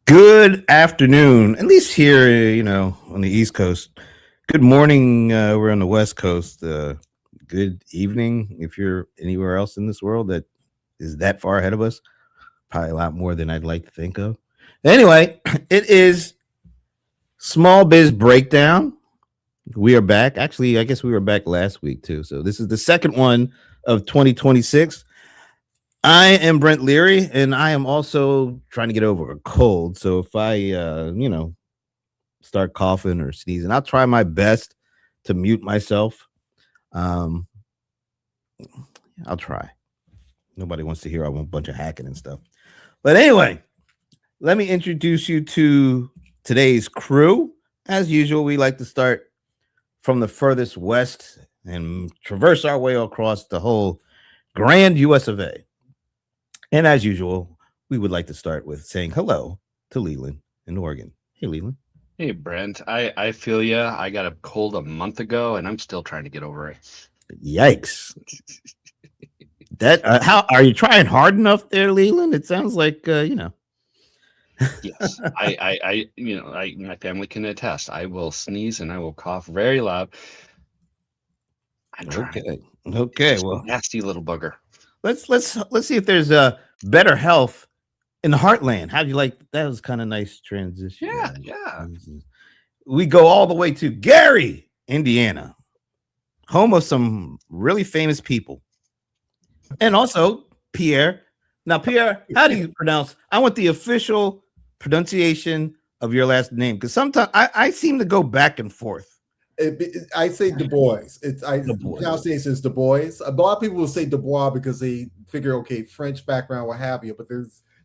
Good afternoon, at least here, on the East Coast. Good morning, we're on the West Coast. Good evening, if you're anywhere else in this world that is that far ahead of us. Probably a lot more than I'd like to think of. Anyway, it is Small Biz Breakdown. We are back. Actually, I guess we were back last week too. So this is the second one of 2026. I am Brent Leary, and I am also trying to get over a cold. So if I, start coughing or sneezing, I'll try my best to mute myself. Um, I'll try. Nobody wants to hear a bunch of hacking and stuff. But anyway, let me introduce you to today's crew. As usual, we like to start from the furthest west and traverse our way across the whole grand US of A. And as usual, we would like to start with saying hello to Leland in Oregon. Hey, Leland. Hey, Brent. I feel you. I got a cold a month ago, and I'm still trying to get over it. Yikes. That how are you trying hard enough there, Leland? It sounds like Yes, my family can attest. I will sneeze and I will cough very loud. I'm trying. Okay. It's Well, a nasty little bugger. let's see if there's better health in the heartland. How do you like that? Was kind of nice transition. Yeah. We go all the way to Gary, Indiana, home of some really famous people. And also Pierre. Now, Pierre, how do you pronounce? I want the official pronunciation of your last name because sometimes I seem to go back and forth. I say Du Bois. Du Bois. Pronunciation is Du Bois. A lot of people will say Du Bois because they figure, okay, French background, what have you.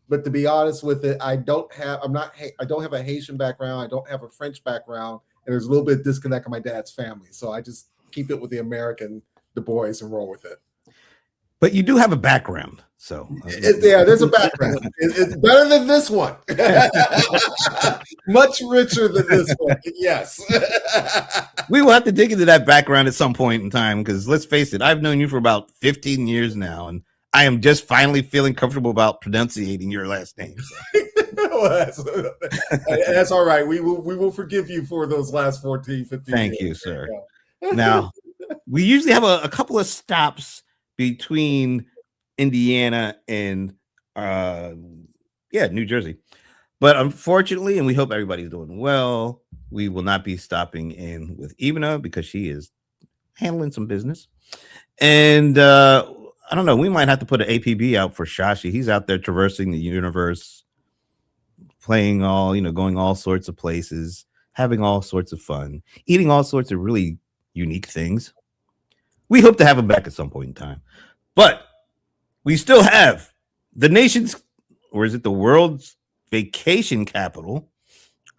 But to be honest with it, I don't have a Haitian background. I don't have a French background, and there's a little bit of disconnect in my dad's family. So I just keep it with the American Du Bois and roll with it. But you do have a background, so there's a background. It's better than this one. Much richer than this one. Yes. We will have to dig into that background at some point in time because let's face it, I've known you for about 15 years now, and I am just finally feeling comfortable about pronunciating your last name. So. Well, that's all right. We will forgive you for those last 14, 15 Thank you, years. sir. Now, we usually have a couple of stops between Indiana and New Jersey. But unfortunately, and we hope everybody's doing well, we will not be stopping in with Ivana because she is handling some business. And I don't know, we might have to put an APB out for Shashi. He's out there traversing the universe, playing going all sorts of places, having all sorts of fun, eating all sorts of really unique things. We hope to have him back at some point in time. But we still have the nation's, or is it the world's vacation capital?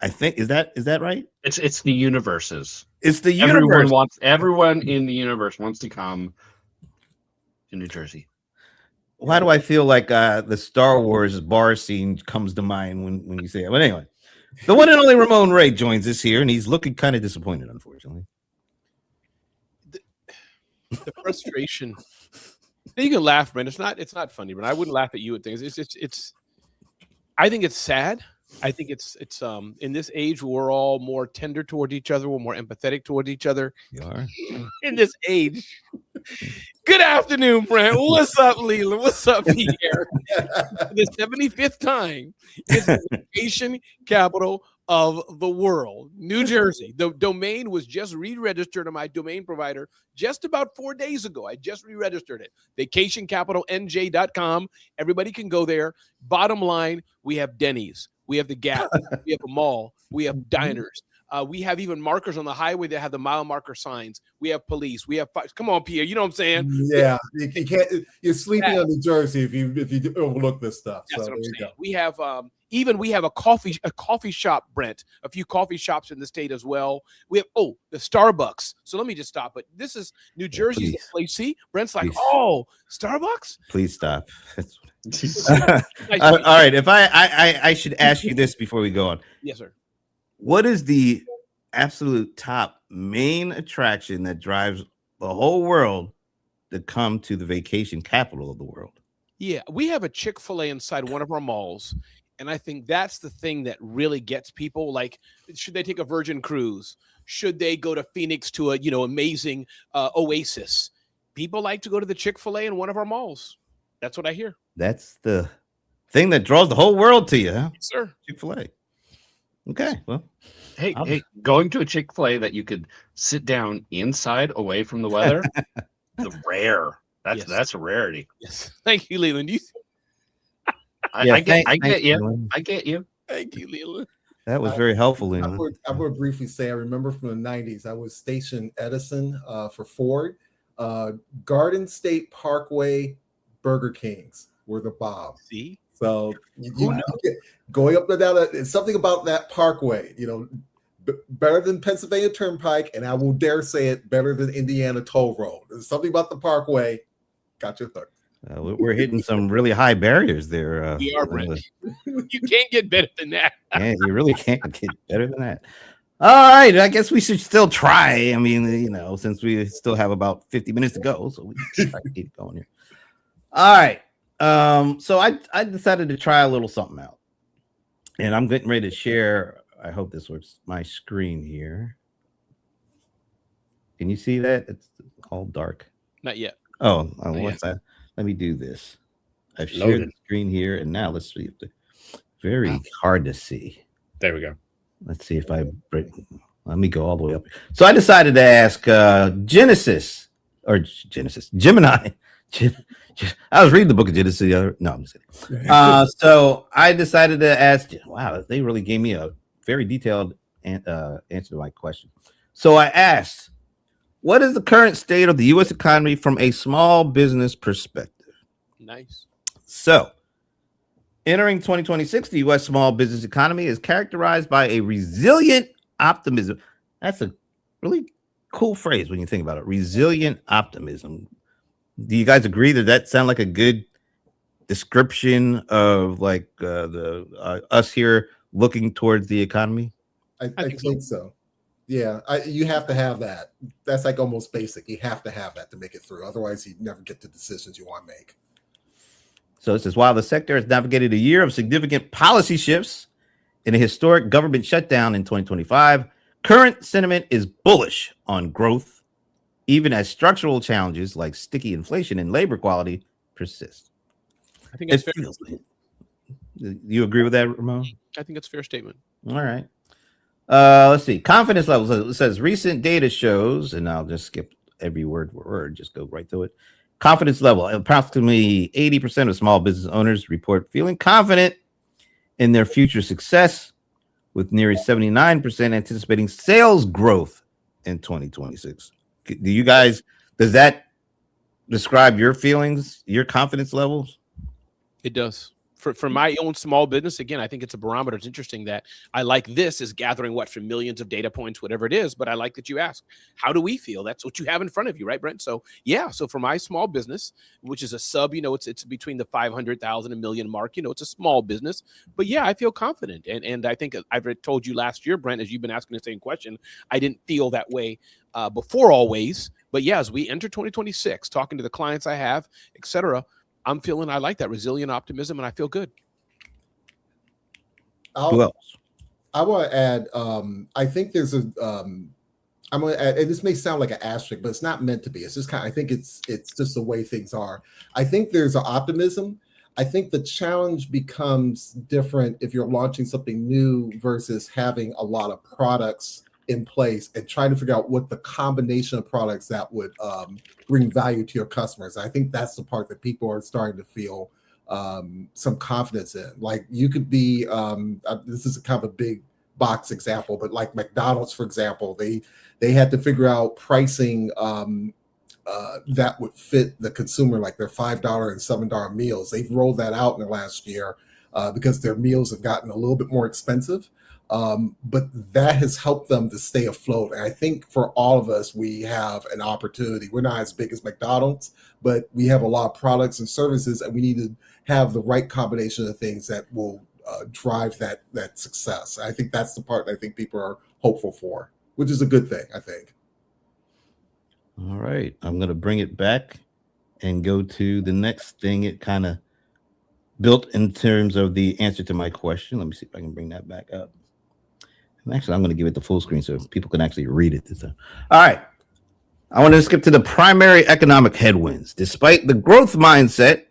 I think is that right? It's the universes. It's the universe. Everyone in the universe wants to come to New Jersey. Why do I feel like the Star Wars bar scene comes to mind when you say it? But anyway, the one and only Ramon Ray joins us here, and he's looking kind of disappointed, unfortunately. The frustration. You can laugh, Brent. It's not funny, but I wouldn't laugh at you at things. It's. I think it's sad. I think it's in this age we're all more tender toward each other. We're more empathetic toward each other. You are in this age. Good afternoon, Brent. What's up, Leland? What's up, Pierre? The 75th time is the vacation capital of the world, New Jersey. The domain was just re-registered on my domain provider just about 4 days ago. I just re-registered it. VacationCapitalNJ.com. Everybody can go there. Bottom line, we have Denny's. We have the Gap. We have a mall. We have diners. We have even markers on the highway that have the mile marker signs. We have police. We have come on, Pierre. You know what I'm saying? Yeah, you can't. You're sleeping on New Jersey if you overlook this stuff. That's so what I'm there saying. You go. We have a coffee shop, Brent. A few coffee shops in the state as well. We have the Starbucks. So let me just stop. But this is New Jersey's the place. See, Brent's like, Starbucks. Please stop. All right. If I should ask you this before we go on. Yes, sir. What is the absolute top main attraction that drives the whole world to come to the vacation capital of the world? Yeah, we have a Chick-fil-A inside one of our malls. And I think that's the thing that really gets people. Like, should they take a Virgin cruise? Should they go to Phoenix to a amazing oasis? People like to go to the Chick-fil-A in one of our malls. That's what I hear. That's the thing that draws the whole world to you, huh? Yes, sir. Chick-fil-A. Okay, well, Hey, going to a Chick-fil-A that you could sit down inside away from the weather, the rare. That's a rarity. Yes. Thank you, Leland. I get you. Leland. I get you. Thank you, Leland. That was very helpful, I'm Leland. going to briefly say, I remember from the 90s, I was stationed Edison for Ford. Garden State Parkway Burger Kings were the bomb. See? So going up and down, it's something about that parkway, better than Pennsylvania Turnpike, and I will dare say it, better than Indiana Toll Road. There's something about the parkway. Got you hooked. We're hitting some really high barriers there. We are, Brent. You can't get better than that. Yeah, you really can't get better than that. All right, I guess we should still try. I mean, since we still have about 50 minutes to go, so we can try to keep going here. All right. So I decided to try a little something out, and I'm getting ready to share. I hope this works. My screen here. Can you see that? It's all dark. Not yet. Oh, what's that? Let me do this. I've shared the screen here, and now let's see. Very hard to see. There we go. Let's see if I bring. Let me go all the way up. So I decided to ask Gemini. I was reading the book of Genesis. No, I'm just kidding. So I decided to ask. Wow, they really gave me a very detailed answer to my question. So I asked, what is the current state of the U.S. economy from a small business perspective? Nice. So, entering 2026, the U.S. small business economy is characterized by a resilient optimism. That's a really cool phrase when you think about it. Resilient optimism. Do you guys agree that sounds like a good description of like us here looking towards the economy? I think so. Yeah, you have to have that. That's like almost basic. You have to have that to make it through. Otherwise, you never get the decisions you want to make. So it says, while the sector has navigated a year of significant policy shifts and a historic government shutdown in 2025, current sentiment is bullish on growth, even as structural challenges like sticky inflation and labor quality persist. I think that's fair. You agree with that, Ramon? I think that's a fair statement. All right. Let's see. Confidence levels. It says recent data shows, and I'll just skip every word, just go right to it. Confidence level. Approximately 80% of small business owners report feeling confident in their future success, with nearly 79% anticipating sales growth in 2026. Does that describe your feelings, your confidence levels? It does. For my own small business, again, I think it's a barometer. It's interesting that I like this is gathering from millions of data points, whatever it is. But I like that you ask, how do we feel? That's what you have in front of you, right, Brent? So yeah. So for my small business, which is a sub, it's between the 500,000 and million mark. It's a small business, but yeah, I feel confident. And I think I've told you last year, Brent, as you've been asking the same question, I didn't feel that way before always. But yeah, as we enter 2026, talking to the clients I have, etc. I'm feeling I like that resilient optimism, and I feel good. Who else? I want to add. I think there's a. I'm going to add, and this may sound like an asterisk, but it's not meant to be. It's just I think it's just the way things are. I think there's an optimism. I think the challenge becomes different if you're launching something new versus having a lot of products in place and trying to figure out what the combination of products that would bring value to your customers. I think that's the part that people are starting to feel some confidence in. Like you could be, this is kind of a big box example, but like McDonald's, for example, they had to figure out pricing that would fit the consumer, like their $5 and $7 meals. They've rolled that out in the last year because their meals have gotten a little bit more expensive. But that has helped them to stay afloat. And I think for all of us, we have an opportunity. We're not as big as McDonald's, but we have a lot of products and services, and we need to have the right combination of things that will drive that success. I think that's the part I think people are hopeful for, which is a good thing, I think. All right. I'm going to bring it back and go to the next thing. It kind of built in terms of the answer to my question. Let me see if I can bring that back up. And actually, I'm going to give it the full screen so people can actually read it this time. All right. I want to skip to the primary economic headwinds. Despite the growth mindset,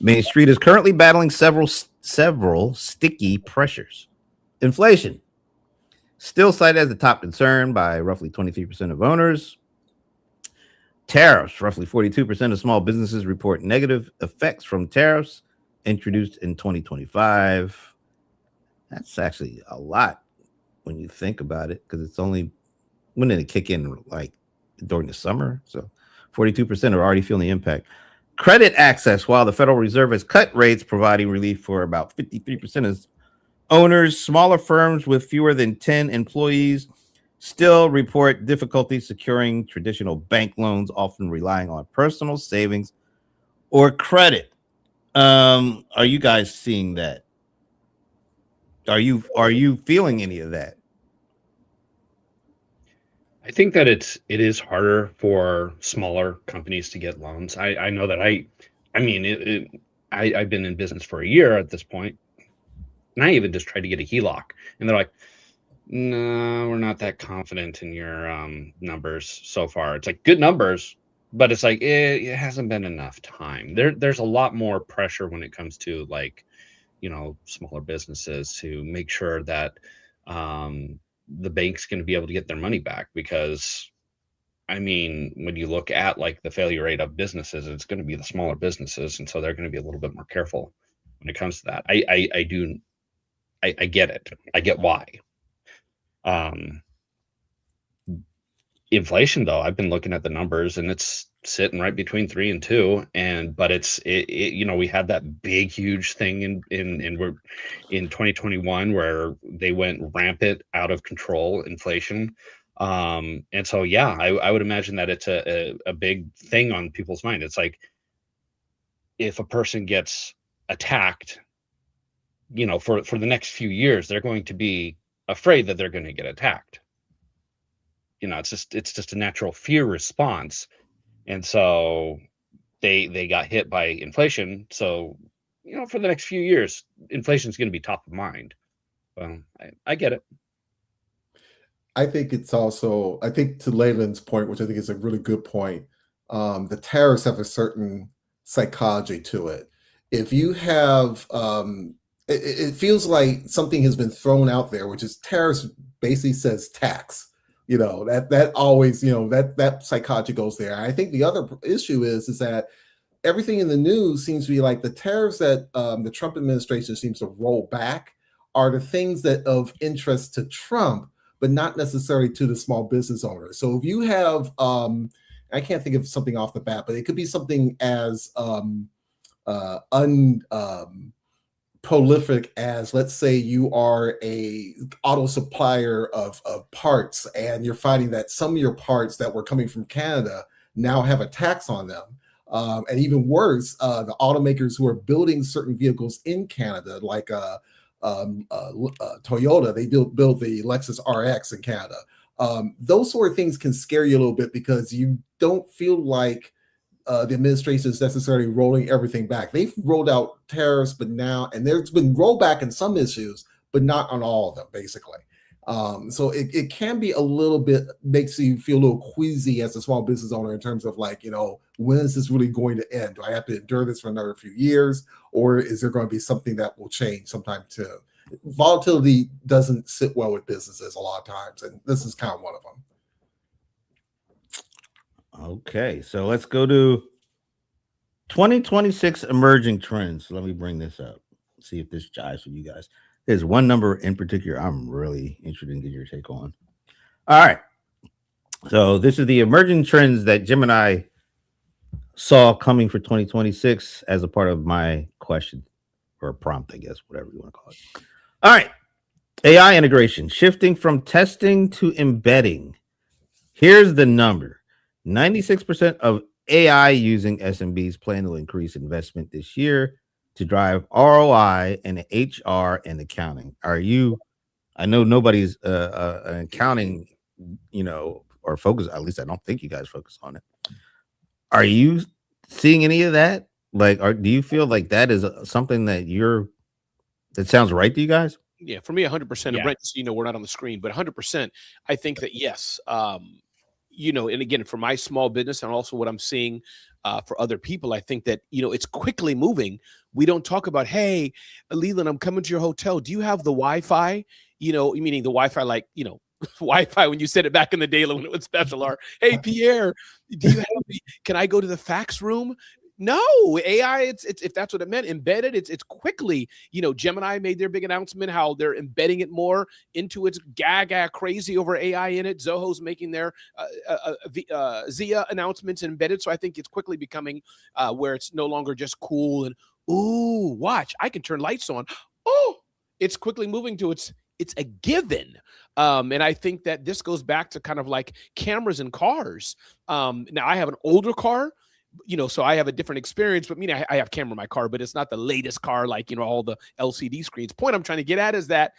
Main Street is currently battling several sticky pressures. Inflation, still cited as the top concern by roughly 23% of owners. Tariffs, roughly 42% of small businesses report negative effects from tariffs introduced in 2025. That's actually a lot when you think about it, because it's only, when did it kick in? Like during the summer. So 42% are already feeling the impact. Credit access, while the Federal Reserve has cut rates, providing relief for about 53% of owners, smaller firms with fewer than 10 employees still report difficulty securing traditional bank loans, often relying on personal savings or credit. Are you guys seeing that? Are you feeling any of that? I think that it is harder for smaller companies to get loans. I know that I mean I've been in business for a year at this point, and I even just tried to get a HELOC, and they're like, no, we're not that confident in your numbers so far. It's like good numbers, but it's like it hasn't been enough time. There's a lot more pressure when it comes to like, smaller businesses to make sure that um, the bank's going to be able to get their money back, because I mean, when you look at like the failure rate of businesses, it's going to be the smaller businesses, and so they're going to be a little bit more careful when it comes to that. I get it. I get why. Um, Inflation, though, I've been looking at the numbers, and it's sitting right between 3 and 2. But we had that big, huge thing in 2021 where they went rampant, out of control inflation. And so, yeah, I would imagine that it's a big thing on people's mind. It's like if a person gets attacked, for the next few years, they're going to be afraid that they're going to get attacked. It's just a natural fear response. And so they got hit by inflation. So, for the next few years, inflation is going to be top of mind. Well, I get it. I think it's also, I think to Leyland's point, which I think is a really good point, the tariffs have a certain psychology to it. If you have, it feels like something has been thrown out there, which is tariffs basically says tax. That always, that psychology goes there. I think the other issue is that everything in the news seems to be like the tariffs that the Trump administration seems to roll back are the things that of interest to Trump, but not necessarily to the small business owners. So if you have, I can't think of something off the bat, but it could be something as prolific as, let's say you are a auto supplier of parts, and you're finding that some of your parts that were coming from Canada now have a tax on them. And even worse, the automakers who are building certain vehicles in Canada, like Toyota, they build the Lexus RX in Canada. Those sort of things can scare you a little bit because you don't feel like the administration is necessarily rolling everything back. They've rolled out tariffs, but now, and there's been rollback in some issues, but not on all of them, basically. So it can be a little bit, makes you feel a little queasy as a small business owner in terms of like, when is this really going to end? Do I have to endure this for another few years? Or is there going to be something that will change sometime too? Volatility doesn't sit well with businesses a lot of times, and this is kind of one of them. Okay, so let's go to 2026 emerging trends. Let me bring this up, see if this jives with you guys. There's one number in particular I'm really interested in getting your take on. All right, so this is the emerging trends that Jim and I saw coming for 2026 as a part of my question or prompt, I guess, whatever you want to call it. All right, AI integration, shifting from testing to embedding. Here's the number. 96% of AI using SMBs plan to increase investment this year to drive ROI in HR and accounting. I know nobody's accounting, or focus, at least I don't think you guys focus on it. Are you seeing any of that? Like, do you feel like that is something that that sounds right to you guys? Yeah, for me, 100%. And Yeah. Brent, you know, we're not on the screen, but 100%. I think that yes, you know, and again, for my small business and also what I'm seeing for other people, I think that you know it's quickly moving. We don't talk about, hey, Leland, I'm coming to your hotel. Do you have the Wi-Fi? You know, meaning the Wi-Fi, like you know, Wi-Fi when you said it back in the day when it was special. Or hey, Pierre, do you have? Can I go to the fax room? No, AI. It's if that's what it meant, embedded. It's quickly. You know, Gemini made their big announcement how they're embedding it more into its gaga crazy over AI in it. Zoho's making their Zia announcements embedded. So I think it's quickly becoming where it's no longer just cool and ooh, watch, I can turn lights on. Oh, it's quickly moving to it's a given. And I think that this goes back to kind of like cameras in cars. Now I have an older car, you know, so I have a different experience, but I have camera in my car, but it's not the latest car, like, you know, all the LCD screens. Point I'm trying to get at is that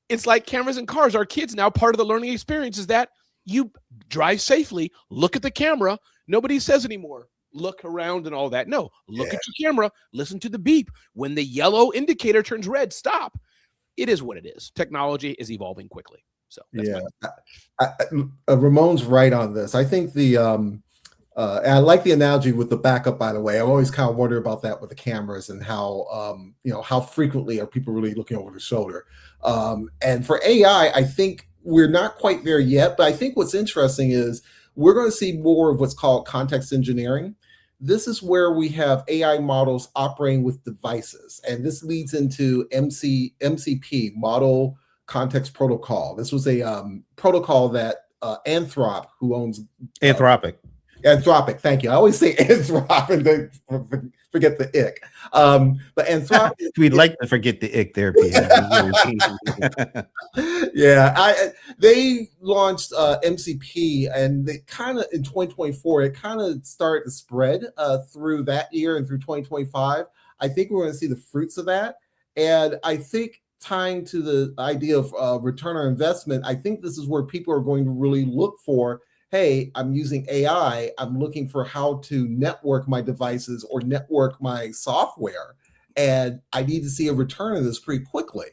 it's like cameras in cars. Our kids now, part of the learning experience is that you drive safely, look at the camera. Nobody says anymore, look around and all that. No, look at your camera, listen to the beep. When the yellow indicator turns red, stop. It is what it is. Technology is evolving quickly. So that's Ramon's right on this. I think and I like the analogy with the backup, by the way. I always kind of wonder about that with the cameras and how, you know, how frequently are people really looking over the shoulder? And for AI, I think we're not quite there yet, but I think what's interesting is we're going to see more of what's called context engineering. This is where we have AI models operating with devices, and this leads into MCP, Model Context Protocol. This was a protocol that Anthrop, who owns Anthropic, thank you. I always say Anthrop and then forget the ick. But Anthropic, we'd like to forget the ick there, Pierre. Yeah, they launched MCP, and they kind of in 2024, it kind of started to spread through that year and through 2025. I think we're going to see the fruits of that, and I think tying to the idea of return on investment, I think this is where people are going to really look for. Hey, I'm using AI. I'm looking for how to network my devices or network my software, and I need to see a return of this pretty quickly.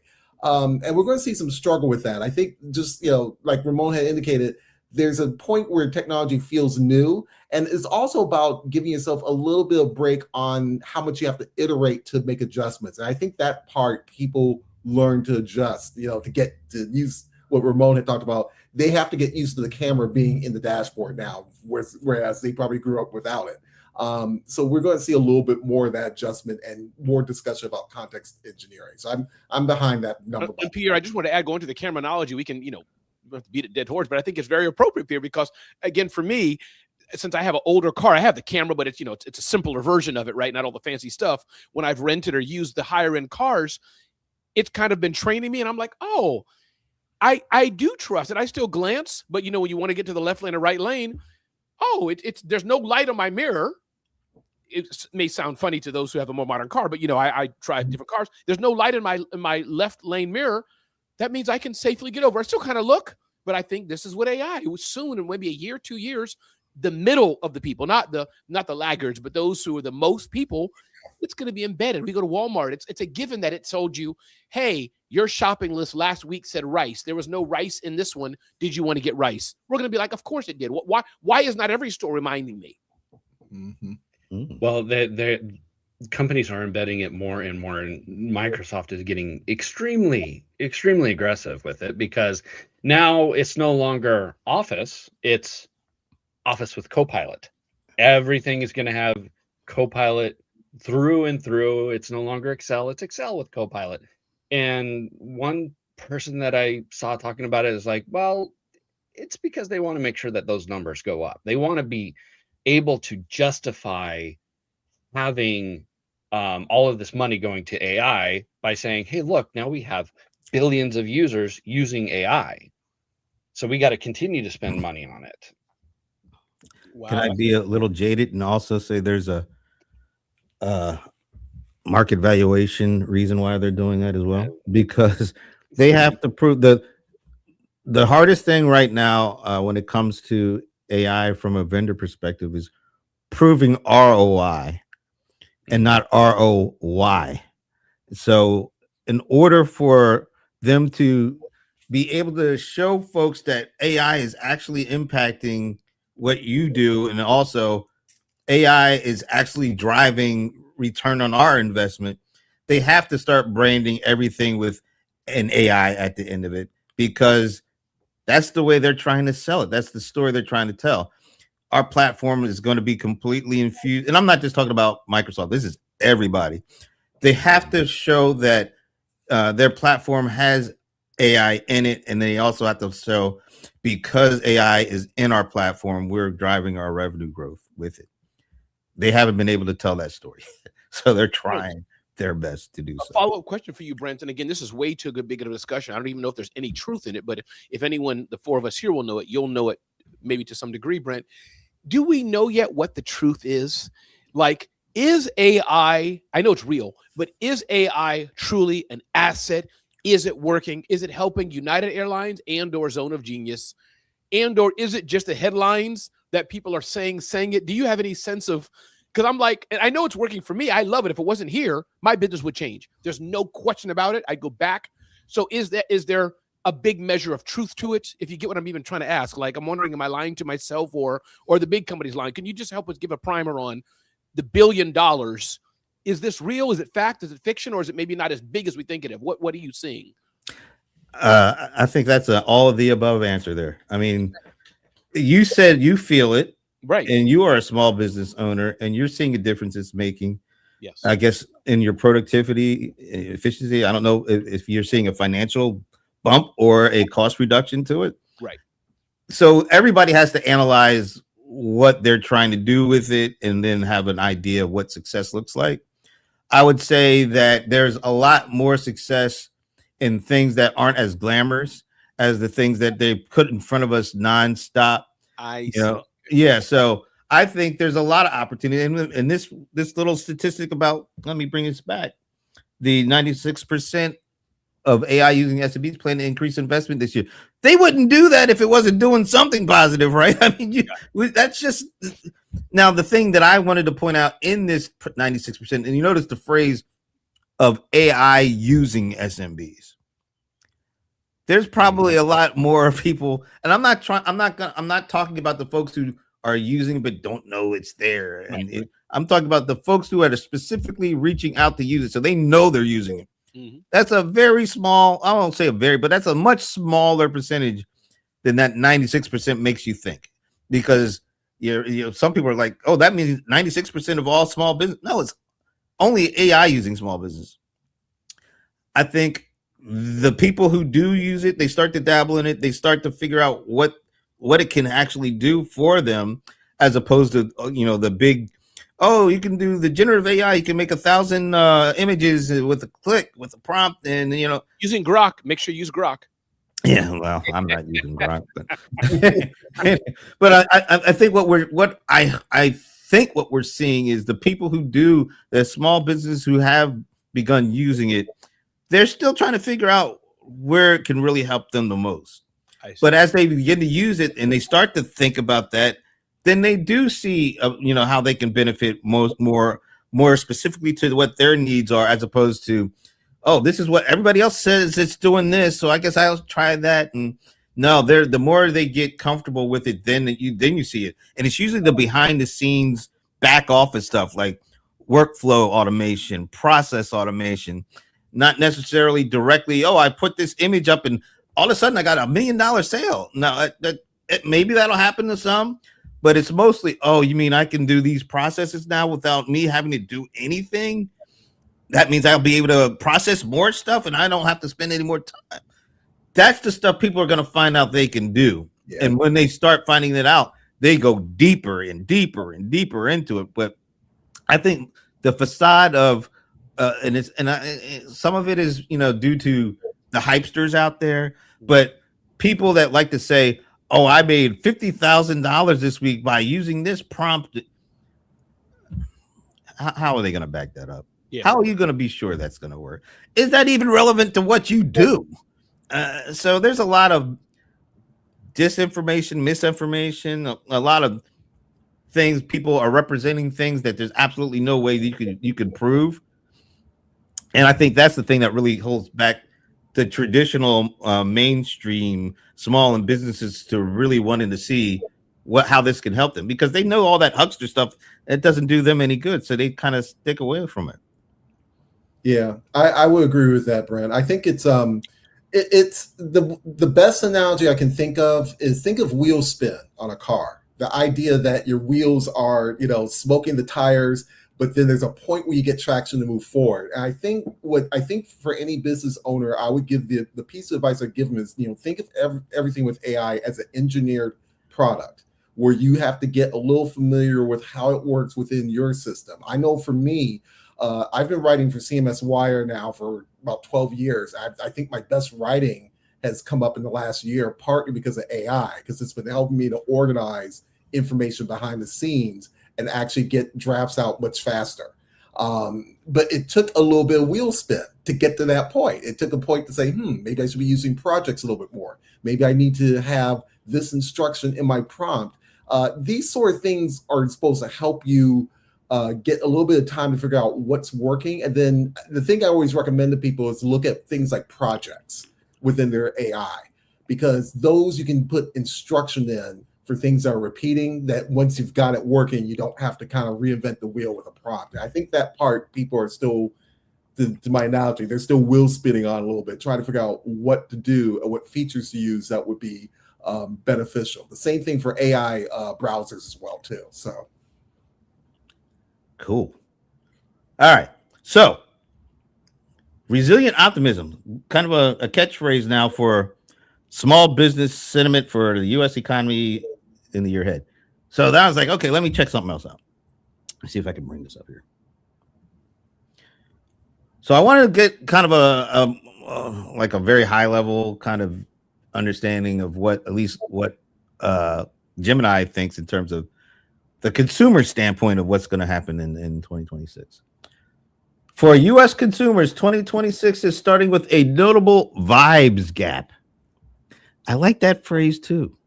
And we're going to see some struggle with that. I think just, you know, like Ramon had indicated, there's a point where technology feels new, and it's also about giving yourself a little bit of break on how much you have to iterate to make adjustments. And I think that part people learn to adjust, you know, to get to use what Ramon had talked about. They have to get used to the camera being in the dashboard now, whereas they probably grew up without it. So we're going to see a little bit more of that adjustment and more discussion about context engineering. So I'm behind that number. And Pierre, I just want to add, going to the camera analogy, we can, you know, beat it dead horse, but I think it's very appropriate, Pierre, because again, for me, since I have an older car, I have the camera, but it's, you know, it's a simpler version of it, right? Not all the fancy stuff. When I've rented or used the higher end cars, it's kind of been training me, and I'm like, oh, I do trust it. I still glance, but you know, when you want to get to the left lane or right lane, oh, it's there's no light on my mirror. It may sound funny to those who have a more modern car, but you know, I drive different cars. There's no light in my left lane mirror. That means I can safely get over. I still kind of look, but I think this is what AI. It was soon, in maybe a year, 2 years, the middle of the people, not the laggards, but those who are the most people. It's going to be embedded. We go to Walmart. It's a given that it told you, hey, your shopping list last week said rice. There was no rice in this one. Did you want to get rice? We're going to be like, of course it did. Why is not every store reminding me? Mm-hmm. Well, the companies are embedding it more and more, and Microsoft is getting extremely aggressive with it, because now it's no longer Office, it's Office with Copilot. Everything is going to have Copilot through and through. It's no longer Excel, it's Excel with Copilot. And one person that I saw talking about it is like, well, it's because they want to make sure that those numbers go up. They want to be able to justify having all of this money going to AI by saying, hey, look, now we have billions of users using AI. So we got to continue to spend money on it. Wow. Can I be a little jaded and also say there's a market valuation reason why they're doing that as well? Because they have to prove the hardest thing right now when it comes to AI from a vendor perspective is proving ROI. and not ROY. So, in order for them to be able to show folks that AI is actually impacting what you do, and also AI is actually driving return on our investment, they have to start branding everything with an AI at the end of it, because that's the way they're trying to sell it. That's the story they're trying to tell. Our platform is going to be completely infused. And I'm not just talking about Microsoft, this is everybody. They have to show that their platform has AI in it, and they also have to show, because AI is in our platform, we're driving our revenue growth with it. They haven't been able to tell that story, so they're trying their best to do A so. follow-up question for you, Brent. And again, this is way too big of a discussion. I don't even know if there's any truth in it, but if anyone, the four of us here will know it, you'll know it maybe to some degree, Brent. Do we know yet what the truth is? Like, is AI, I know it's real, but is AI truly an asset? Is it working? Is it helping United Airlines and or Zone of Genius? And or is it just the headlines that people are saying it? Do you have any sense of, because I'm like, and I know it's working for me. I love it. If it wasn't here, my business would change. There's no question about it. I'd go back. So is there a big measure of truth to it? If you get what I'm even trying to ask, like, I'm wondering, am I lying to myself or the big company's lying? Can you just help us give a primer on the $1 billion? Is this real? Is it fact? Is it fiction? Or is it maybe not as big as we think it is? What are you seeing? I think that's an all of the above answer there. I mean, you said you feel it, Right. and you are a small business owner, and you're seeing a difference it's making. Yes. I guess in your productivity, efficiency. I don't know if you're seeing a financial bump or a cost reduction to it. Right. So everybody has to analyze what they're trying to do with it, and then have an idea of what success looks like. I would say that there's a lot more success in things that aren't as glamorous as the things that they put in front of us nonstop. I You know, yeah. So I think there's a lot of opportunity, and this little statistic about, let me bring this back. The 96% of AI using SMBs plan to increase investment this year. They wouldn't do that if it wasn't doing something positive, right? I mean, that's just, now the thing that I wanted to point out in this 96%, and you notice the phrase of AI using SMBs. There's probably a lot more people, and I'm not talking about the folks who are using but don't know it's there. And I'm talking about the folks who are specifically reaching out to use it, so they know they're using it. Mm-hmm. That's a very small, I won't say a very, but that's a much smaller percentage than that 96% makes you think. Because some people are like, oh, that means 96% of all small business. No, it's only AI using small business. I think the people who do use it, they start to dabble in it. They start to figure out what it can actually do for them, as opposed to, the big, oh, you can do the generative AI. You can make 1,000 images with a click, with a prompt, and using Grok. Make sure you use Grok. Yeah, well, I'm not using Grok, but I think what we're seeing is the people who do, the small business who have begun using it, they're still trying to figure out where it can really help them the most. But as they begin to use it and they start to think about that, then they do see, how they can benefit more specifically to what their needs are, as opposed to, oh, this is what everybody else says it's doing this, so I guess I'll try that. And no, the more they get comfortable with it, then you see it, and it's usually the behind the scenes back office stuff, like workflow automation, process automation. Not necessarily directly, oh, I put this image up and all of a sudden I got $1 million sale. Now, maybe that'll happen to some, but it's mostly, oh, you mean I can do these processes now without me having to do anything? That means I'll be able to process more stuff and I don't have to spend any more time. That's the stuff people are going to find out they can do. Yeah. And when they start finding that out, they go deeper and deeper and deeper into it. But I think the facade of, some of it is, due to the hypesters out there, but people that like to say, oh, I made $50,000 this week by using this prompt. How are they going to back that up? Yeah. How are you going to be sure that's going to work? Is that even relevant to what you do? So there's a lot of disinformation, misinformation, a lot of things. People are representing things that there's absolutely no way that you could prove. And I think that's the thing that really holds back the traditional mainstream small and businesses to really wanting to see how this can help them, because they know all that huckster stuff, it doesn't do them any good, so they kind of stick away from it. Yeah, I would agree with that, Brent. I think it's the best analogy I can think of is, think of wheel spin on a car. The idea that your wheels are, smoking the tires, but then there's a point where you get traction to move forward. And I think for any business owner, I would give the piece of advice I give them is, think of everything with AI as an engineered product, where you have to get a little familiar with how it works within your system. I know for me, I've been writing for CMS Wire now for about 12 years. I think my best writing has come up in the last year, partly because of AI, because it's been helping me to organize information behind the scenes and actually get drafts out much faster. But it took a little bit of wheel spin to get to that point. It took a point to say, maybe I should be using projects a little bit more. Maybe I need to have this instruction in my prompt. These sort of things are supposed to help you get a little bit of time to figure out what's working. And then the thing I always recommend to people is look at things like projects within their AI, because those you can put instruction in for things that are repeating, that once you've got it working, you don't have to kind of reinvent the wheel with a prompt. I think that part people are still, to my analogy, they're still wheel spinning on a little bit, trying to figure out what to do and what features to use that would be beneficial. The same thing for AI browsers as well too. So cool. All right. So resilient optimism, kind of a catchphrase now for small business sentiment for the U.S. economy in the year ahead. So that was like, okay, let me check something else out. Let's see if I can bring this up here. So I wanted to get kind of a very high level kind of understanding of what Gemini thinks in terms of the consumer standpoint of what's going to happen in 2026. For U.S. consumers, 2026 is starting with a notable vibes gap. I like that phrase too.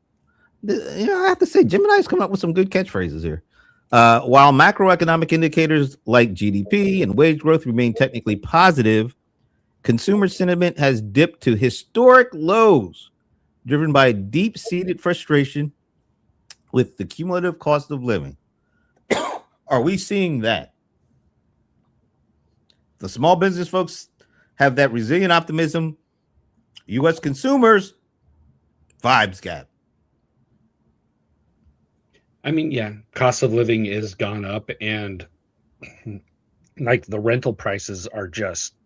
I have to say, Gemini's come up with some good catchphrases here. While macroeconomic indicators like GDP and wage growth remain technically positive, consumer sentiment has dipped to historic lows, driven by deep-seated frustration with the cumulative cost of living. Are we seeing that? The small business folks have that resilient optimism. U.S. consumers, vibes gap. I mean, yeah, cost of living is gone up, and like the rental prices are just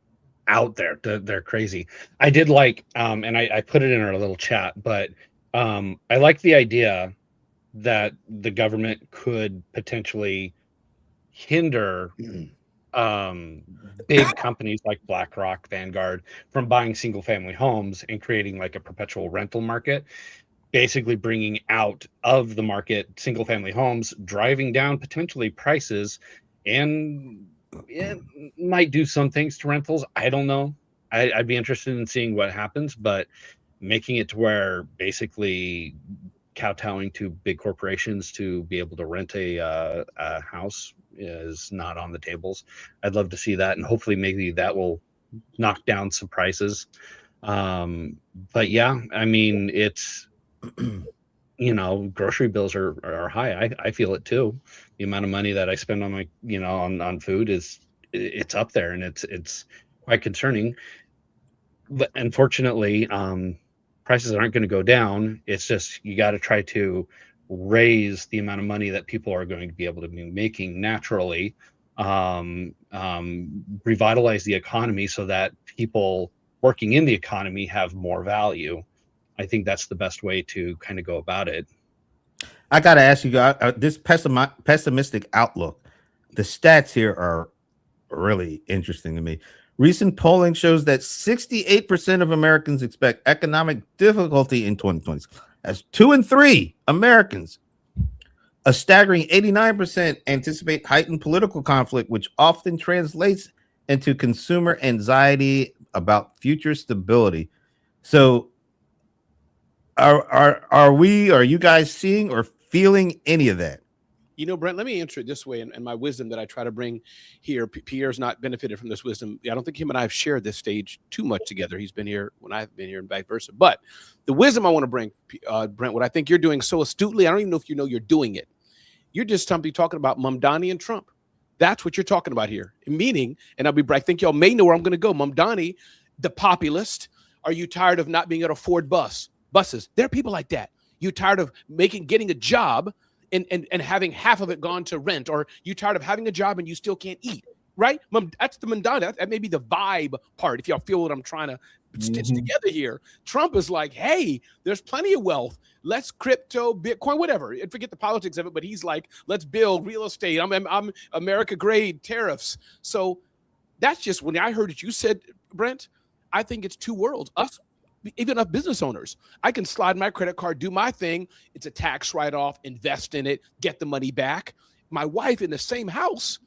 out there. They're crazy. I did like, and I put it in our little chat, but I like the idea that the government could potentially hinder big companies like BlackRock, Vanguard from buying single family homes and creating like a perpetual rental market, basically bringing out of the market single family homes, driving down potentially prices, and it might do some things to rentals. I don't know. I'd be interested in seeing what happens, but making it to where basically kowtowing to big corporations to be able to rent a house is not on the tables. I'd love to see that, and hopefully maybe that will knock down some prices. But yeah, I mean, it's grocery bills are high. I feel it too. The amount of money that I spend on my on food it's up there, and it's quite concerning. But unfortunately, prices aren't going to go down. It's just you got to try to raise the amount of money that people are going to be able to be making naturally, revitalize the economy so that people working in the economy have more value. I think that's the best way to kind of go about it. I got to ask you guys, this pessimistic outlook, the stats here are really interesting to me. Recent polling shows that 68% of Americans expect economic difficulty in 2020. That's 2 in 3 Americans. A staggering 89% anticipate heightened political conflict, which often translates into consumer anxiety about future stability. So are you guys seeing or feeling any of that? You know, Brent, let me answer it this way, and my wisdom that I try to bring here. Pierre's not benefited from this wisdom. I don't think him and I have shared this stage too much together. He's been here when I've been here and vice versa. But the wisdom I want to bring, Brent, what I think you're doing so astutely, I don't even know if you know you're doing it. You're just simply talking about Mamdani and Trump. That's what you're talking about here. Meaning, and I think y'all may know where I'm going to go. Mamdani, the populist, are you tired of not being able to afford buses? There are people like that. You tired of getting a job and having half of it gone to rent, or you tired of having a job and you still can't eat, right? That's the Mamdani. That may be the vibe part, if y'all feel what I'm trying to stitch together here. Trump is like, hey, there's plenty of wealth. Let's crypto, Bitcoin, whatever. And forget the politics of it, but he's like, let's build real estate. I'm America grade tariffs. So that's just when I heard it. You said, Brent, I think it's two worlds. Us, even us business owners, I can slide my credit card, do my thing. It's a tax write-off, invest in it, get the money back. My wife in the same house,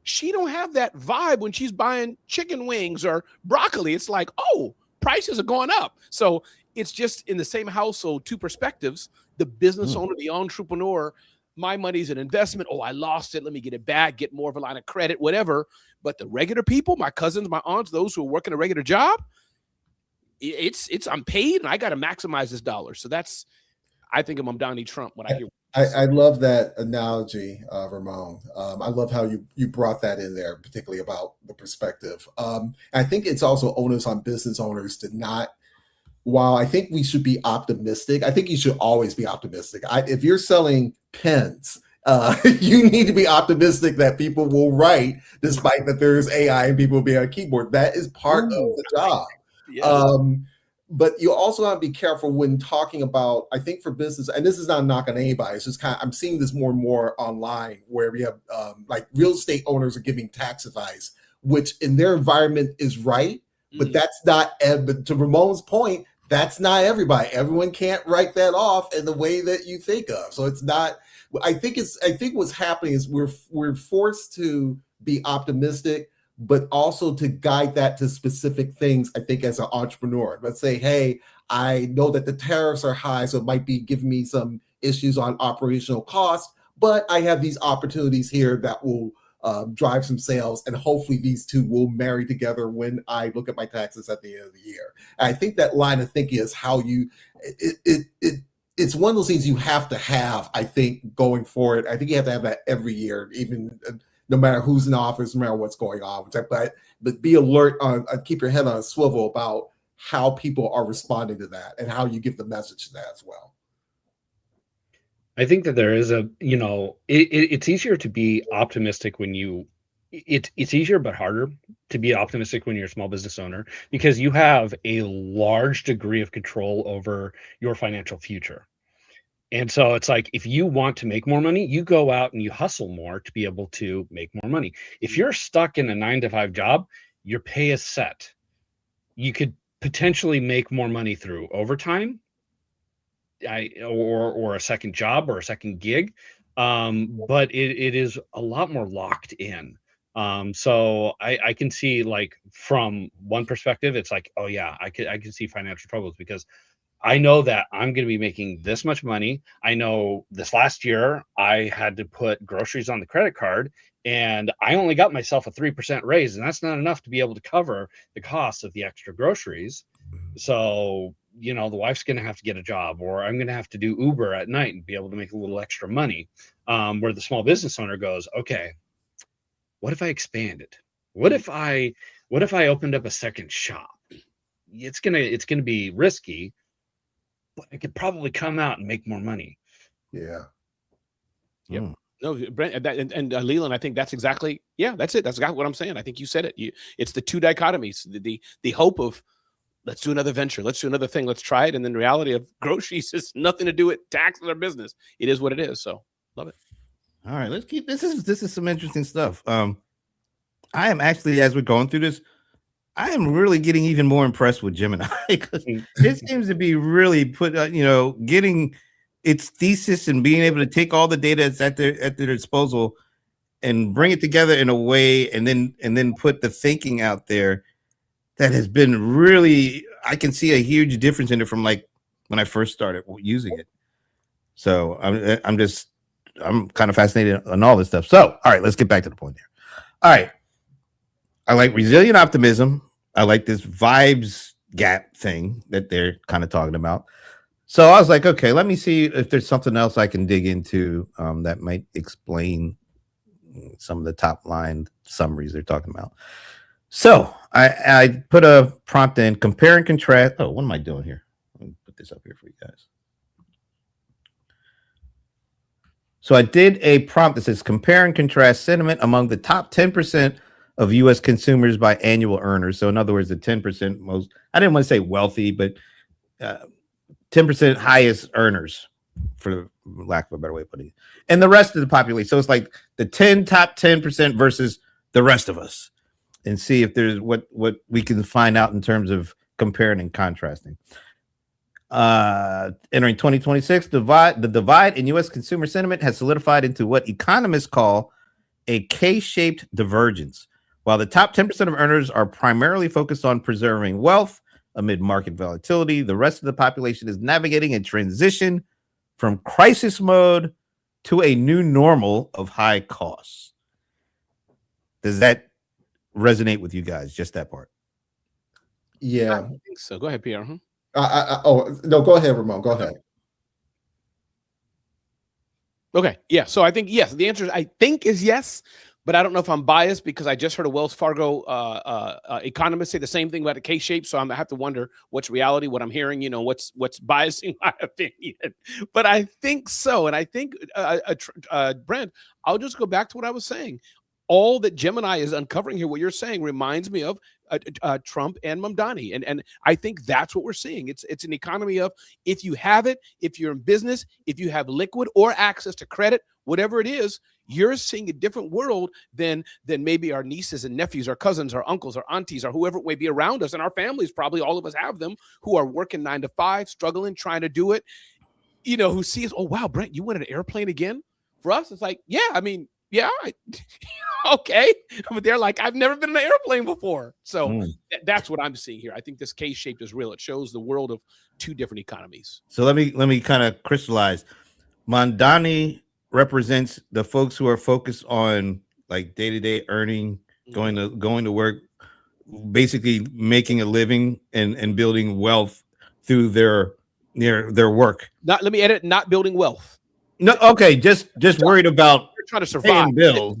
she don't have that vibe when she's buying chicken wings or broccoli. It's like, oh, prices are going up. So it's just in the same household, two perspectives. The business owner, the entrepreneur, my money's an investment. Oh, I lost it. Let me get it back, get more of a line of credit, whatever. But the regular people, my cousins, my aunts, those who are working a regular job, it's I'm paid and I got to maximize this dollar. So that's, I think of Mamdani Trump when I hear. I love that analogy, Ramon. I love how you brought that in there, particularly about the perspective. I think it's also onus on business owners to not, while I think we should be optimistic, I think you should always be optimistic. If you're selling pens, you need to be optimistic that people will write, despite that there's AI and people will be on a keyboard. That is part of the job. Yeah. But you also have to be careful when talking about, I think for business, and this is not a knock on anybody, it's just kind of, I'm seeing this more and more online where we have like real estate owners are giving tax advice, which in their environment is right, but that's not, but to Ramon's point, that's not everybody. Everyone can't write that off in the way that you think of. So it's not, I think what's happening is we're forced to be optimistic, but also to guide that to specific things. I think as an entrepreneur, let's say, hey, I know that the tariffs are high, so it might be giving me some issues on operational costs, but I have these opportunities here that will drive some sales, and hopefully these two will marry together when I look at my taxes at the end of the year. And I think that line of thinking is how you, it's one of those things you have to have, I think, going forward. I think you have to have that every year, even no matter who's in office, no matter what's going on. But be alert on, keep your head on a swivel about how people are responding to that and how you give the message to that as well. I think that there is a, it's easier to be optimistic when it's easier but harder to be optimistic when you're a small business owner, because you have a large degree of control over your financial future. And so it's like, if you want to make more money, you go out and you hustle more to be able to make more money. If you're stuck in a 9-to-5 job, your pay is set. You could potentially make more money through overtime, or a second job or a second gig. But it is a lot more locked in. So I can see, like, from one perspective, it's like, oh yeah, I can see financial troubles, because I know that I'm going to be making this much money. I know this last year I had to put groceries on the credit card, and I only got myself a 3% raise, and that's not enough to be able to cover the cost of the extra groceries. So, the wife's going to have to get a job, or I'm going to have to do Uber at night and be able to make a little extra money. Where the small business owner goes, okay, what if I expanded? What if I opened up a second shop? It's gonna be risky, but I could probably come out and make more money. Yeah. Yep. No, Brent, and Leland, I think that's exactly, that's it. That's exactly what I'm saying. I think you said it. It's the two dichotomies, the hope of, let's do another venture, let's do another thing, let's try it. And then the reality of groceries is nothing to do with taxes or business. It is what it is. So love it. All right, let's keep this is some interesting stuff. I am actually, as we're going through this, I am really getting even more impressed with Gemini, because it seems to be really getting its thesis and being able to take all the data that's at their disposal and bring it together in a way, and then put the thinking out there that has been really, I can see a huge difference in it from like when I first started using it. So I'm just I'm kind of fascinated on all this stuff. So, all right, let's get back to the point here. All right. I like resilient optimism. I like this vibes gap thing that they're kind of talking about. So I was like, okay, let me see if there's something else I can dig into that might explain some of the top line summaries they're talking about. So I put a prompt in, compare and contrast. Oh, what am I doing here? Let me put this up here for you guys. So I did a prompt that says compare and contrast sentiment among the top 10% of U.S. consumers by annual earners. So in other words, the 10% most, I didn't want to say wealthy, but 10% highest earners, for lack of a better way of putting it, and the rest of the population. So it's like the top 10% versus the rest of us, and see if there's what we can find out in terms of comparing and contrasting. Entering 2026, the divide in U.S. consumer sentiment has solidified into what economists call a K-shaped divergence. While the top 10% of earners are primarily focused on preserving wealth amid market volatility, the rest of the population is navigating a transition from crisis mode to a new normal of high costs. Does that resonate with you guys? Just that part? Yeah. I think so. Go ahead, Pierre. Oh, no, go ahead, Ramon. Go ahead. Okay. Yeah. So I think, yes, the answer is, I think, is yes. But I don't know if I'm biased because I just heard a Wells Fargo economist say the same thing about a K-shape. So I have to wonder what's reality, what I'm hearing, what's biasing my opinion. But I think so. And I think, Brent, I'll just go back to what I was saying. All that Gemini is uncovering here, what you're saying, reminds me of Trump and Mamdani. And I think that's what we're seeing. It's an economy of, if you have it, if you're in business, if you have liquid or access to credit, whatever it is, you're seeing a different world than maybe our nieces and nephews, our cousins, our uncles, our aunties, or whoever may be around us. And our families, probably all of us have them, who are working 9 to 5, struggling, trying to do it, who sees, oh, wow, Brent, you went an airplane again? For us, it's like, yeah, I mean, yeah, okay. But they're like, I've never been in an airplane before. So that's what I'm seeing here. I think this K-shaped is real. It shows the world of two different economies. So let me kind of crystallize. Mamdani represents the folks who are focused on like day-to-day earning, going to work, basically making a living and building wealth through their work. Let me edit, not building wealth. No, okay, just worried about trying to survive, paying bills,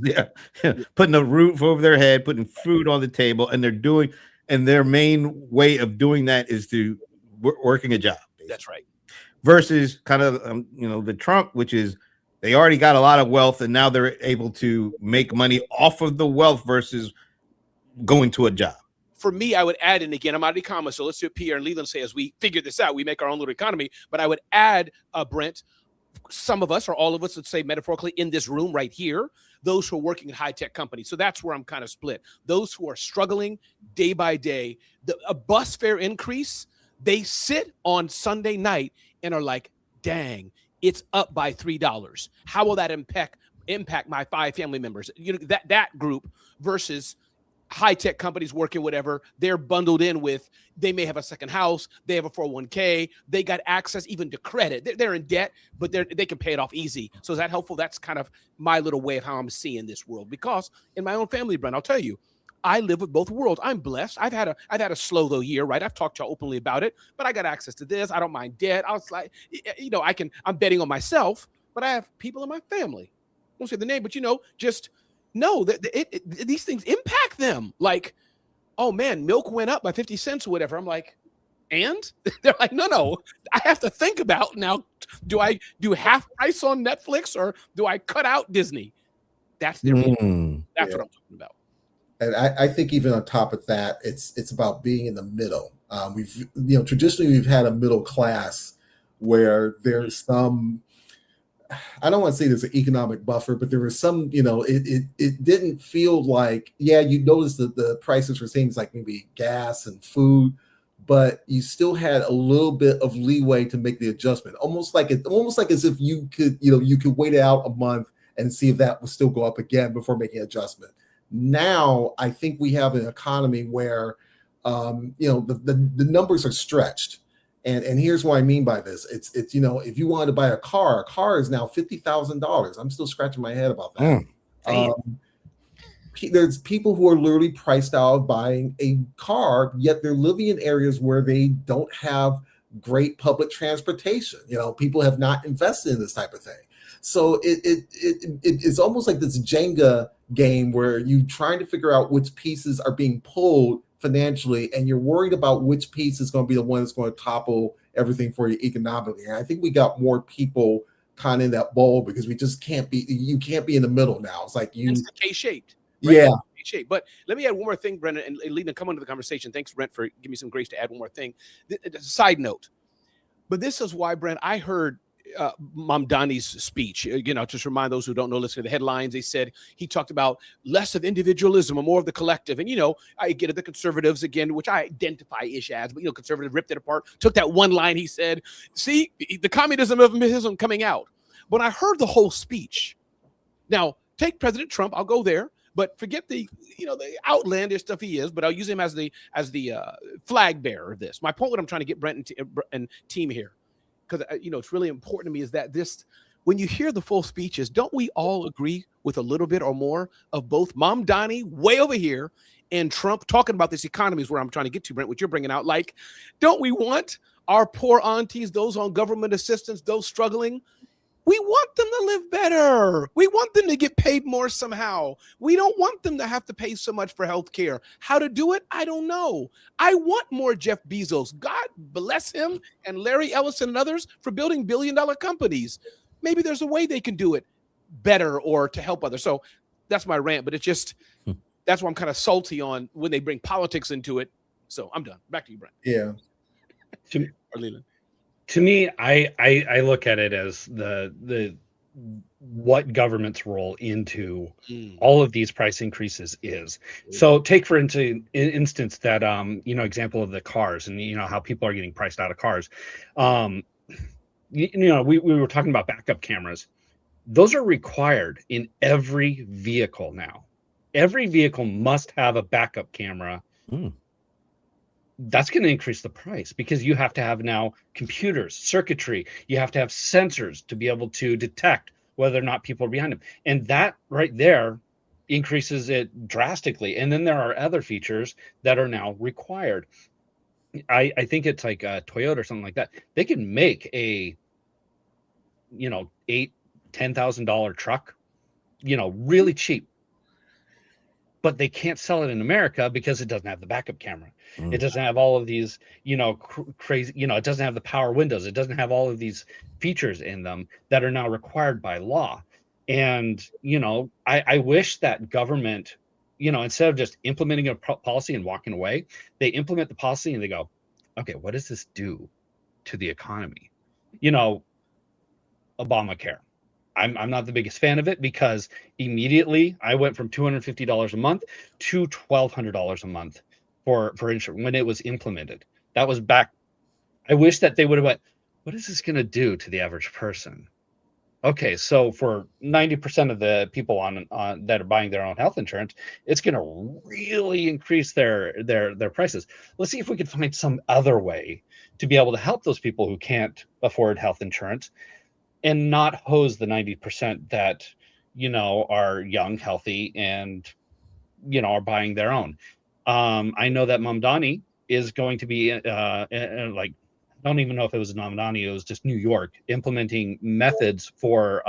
putting a roof over their head, putting food on the table, and their main way of doing that is to working a job. Basically. That's right. Versus kind of the Trump, which is they already got a lot of wealth and now they're able to make money off of the wealth versus going to a job. For me, I would add, and again, I'm out of the comments, so let's do what Pierre and Leland say as we figure this out. We make our own little economy, but I would add, Brent, some of us or all of us, let's say metaphorically, in this room right here, those who are working at high-tech companies. So that's where I'm kind of split. Those who are struggling day by day, a bus fare increase, they sit on Sunday night and are like, dang, it's up by $3. How will that impact my 5 family members? That group versus high-tech companies working whatever, they're bundled in with, they may have a second house, they have a 401k, they got access even to credit. They're in debt, but they can pay it off easy. So is that helpful? That's kind of my little way of how I'm seeing this world. Because in my own family, Brent, I'll tell you, I live with both worlds. I'm blessed. I've had a slow though year, right? I've talked to you openly about it, but I got access to this. I don't mind debt. I was like, I'm betting on myself, but I have people in my family. I won't say the name, but just know that these things impact them. Like, oh man, milk went up by 50 cents or whatever. I'm like, and they're like, no, I have to think about now. Do I do half price on Netflix or do I cut out Disney? That's their that's what I'm talking about. And I think even on top of that, it's about being in the middle. We've traditionally we've had a middle class where there's some, I don't want to say there's an economic buffer, but there was some, it didn't feel like, you notice that the prices for things like maybe gas and food, but you still had a little bit of leeway to make the adjustment. Almost like as if you could, you could wait out a month and see if that will still go up again before making an adjustment. Now, I think we have an economy where, the numbers are stretched. And here's what I mean by this. It's if you wanted to buy a car is now $50,000. I'm still scratching my head about that. There's people who are literally priced out of buying a car, yet they're living in areas where they don't have great public transportation. People have not invested in this type of thing. So it's almost like this Jenga game where you're trying to figure out which pieces are being pulled financially, and you're worried about which piece is going to be the one that's going to topple everything for you economically. And I think we got more people kind of in that bowl because you can't be in the middle now. It's like it's K-shaped. Right? Yeah. Shape. But let me add one more thing, Brendan, and Lena, come into the conversation. Thanks, Brent, for giving me some grace to add one more thing. Side note, but this is why, Brent, I heard Mamdani's speech. Just remind those who don't know, listen to the headlines. He talked about less of individualism and more of the collective. And, I get it, the conservatives, again, which I identify-ish as, but, conservative ripped it apart, took that one line he said, see, the communism of him coming out. But I heard the whole speech. Now, take President Trump, I'll go there. But forget the outlandish stuff he is, but I'll use him as the flag bearer of this. My point, what I'm trying to get Brent and team here, because it's really important to me, is that when you hear the full speeches, don't we all agree with a little bit or more of both Mamdani way over here and Trump talking about this economy is where I'm trying to get to, Brent, what you're bringing out. Like, don't we want our poor aunties, those on government assistance, those struggling? We want them to live better. We want them to get paid more somehow. We don't want them to have to pay so much for health care. How to do it? I don't know. I want more Jeff Bezos. God bless him and Larry Ellison and others for building billion-dollar companies. Maybe there's a way they can do it better or to help others. So that's my rant, but it's just, that's why I'm kind of salty on when they bring politics into it. So I'm done. Back to you, Brent. Yeah. Or Leland. To me, I look at it as the what government's role into all of these price increases is. So take for instance that example of the cars and how people are getting priced out of cars. We were talking about backup cameras. Those are required in every vehicle now. Every vehicle must have a backup camera. That's going to increase the price because you have to have now computers, circuitry. You have to have sensors to be able to detect whether or not people are behind them. And that right there increases it drastically. And then there are other features that are now required. I think it's like Toyota or something like that. They can make a, $8,000-$10,000 truck, really cheap. But they can't sell it in America because it doesn't have the backup camera. It doesn't have all of these, crazy, it doesn't have the power windows. It doesn't have all of these features in them that are now required by law. And, I wish that government, instead of just implementing a policy and walking away, they implement the policy and they go, okay, what does this do to the economy? Obamacare. I'm not the biggest fan of it because immediately I went from $250 a month to $1,200 a month for insurance when it was implemented. That was back. I wish that they would have went, what is this going to do to the average person? Okay, so for 90% of the people on that are buying their own health insurance, it's going to really increase their prices. Let's see if we can find some other way to be able to help those people who can't afford health insurance and not hose the 90% that, are young, healthy, and, are buying their own. I know that Mamdani is going to be I don't even know if it was Mamdani, it was just New York, implementing methods for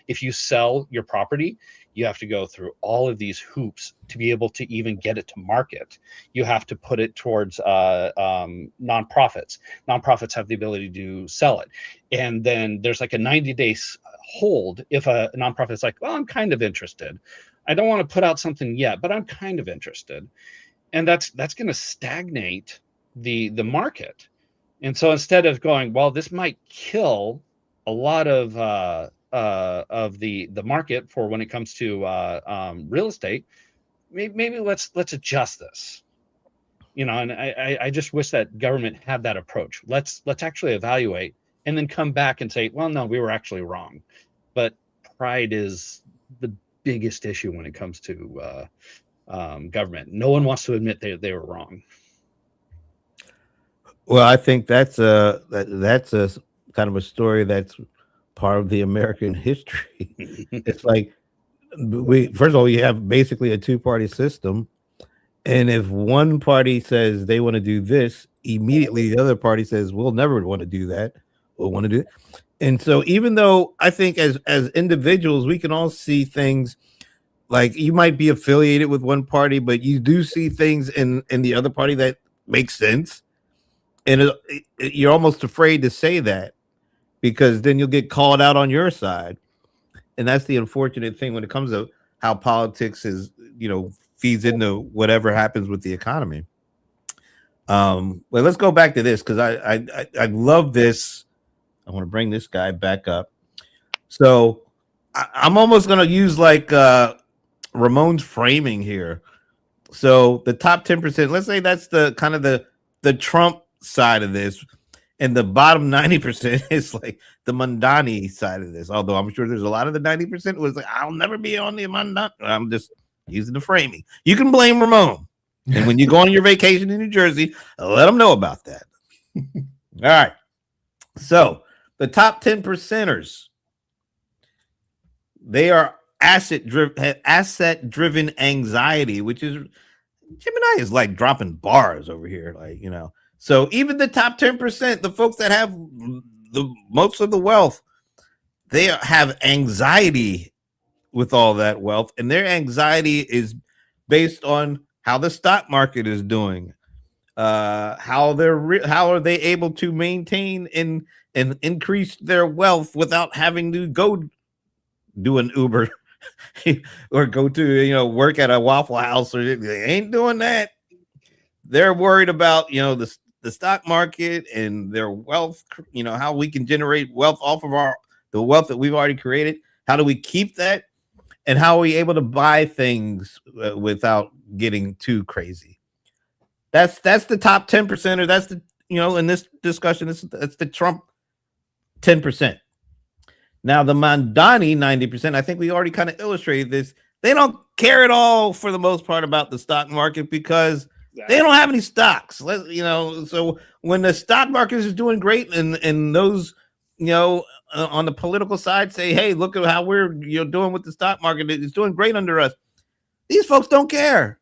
if you sell your property, you have to go through all of these hoops to be able to even get it to market. You have to put it towards nonprofits. Nonprofits have the ability to sell it. And then there's like a 90-day hold if a nonprofit is like, well, I'm kind of interested. I don't want to put out something yet, but I'm kind of interested. And that's going to stagnate the market. And so instead of going, well, this might kill a lot of the market for when it comes to real estate, maybe let's adjust this, and I just wish that government had that approach. Let's actually evaluate and then come back and say, well, no, we were actually wrong. But pride is the biggest issue when it comes to government. No one wants to admit they were wrong. Well, I think that's a kind of a story that's part of the American history. It's like we first of all we have basically a two-party system, and if one party says they want to do this, immediately the other party says we'll never want to do that. We'll want to do it. And so even though I think as individuals we can all see things like you might be affiliated with one party, but you do see things in the other party that makes sense, and you're almost afraid to say that because then you'll get called out on your side, and that's the unfortunate thing when it comes to how politics is, feeds into whatever happens with the economy. Well, let's go back to this because I love this. I want to bring this guy back up. So I'm almost gonna use like Ramon's framing here. So the top 10%, let's say that's the kind of the Trump side of this, and the bottom 90% is like the Mondani side of this. Although I'm sure there's a lot of the 90% was like, I'll never be on the Mondani. I'm just using the framing. You can blame Ramon. And when you go on your vacation in New Jersey, let them know about that. All right. So the top 10 percenters, they are asset driven anxiety, which is Gemini is like dropping bars over here, So even the top 10%, the folks that have the most of the wealth, they have anxiety with all that wealth, and their anxiety is based on how the stock market is doing, how are they able to maintain and increase their wealth without having to go do an Uber or go to work at a Waffle House, or they ain't doing that. They're worried about the stock market and their wealth, how we can generate wealth off of the wealth that we've already created. How do we keep that? And how are we able to buy things without getting too crazy? That's the top 10%, or that's the in this discussion, that's the Trump 10%. Now the Mondani 90%, I think we already kind of illustrated this. They don't care at all for the most part about the stock market because they don't have any stocks. So when the stock market is doing great, and those on the political side say, hey, look at how we're doing with the stock market, it's doing great under us. These folks don't care.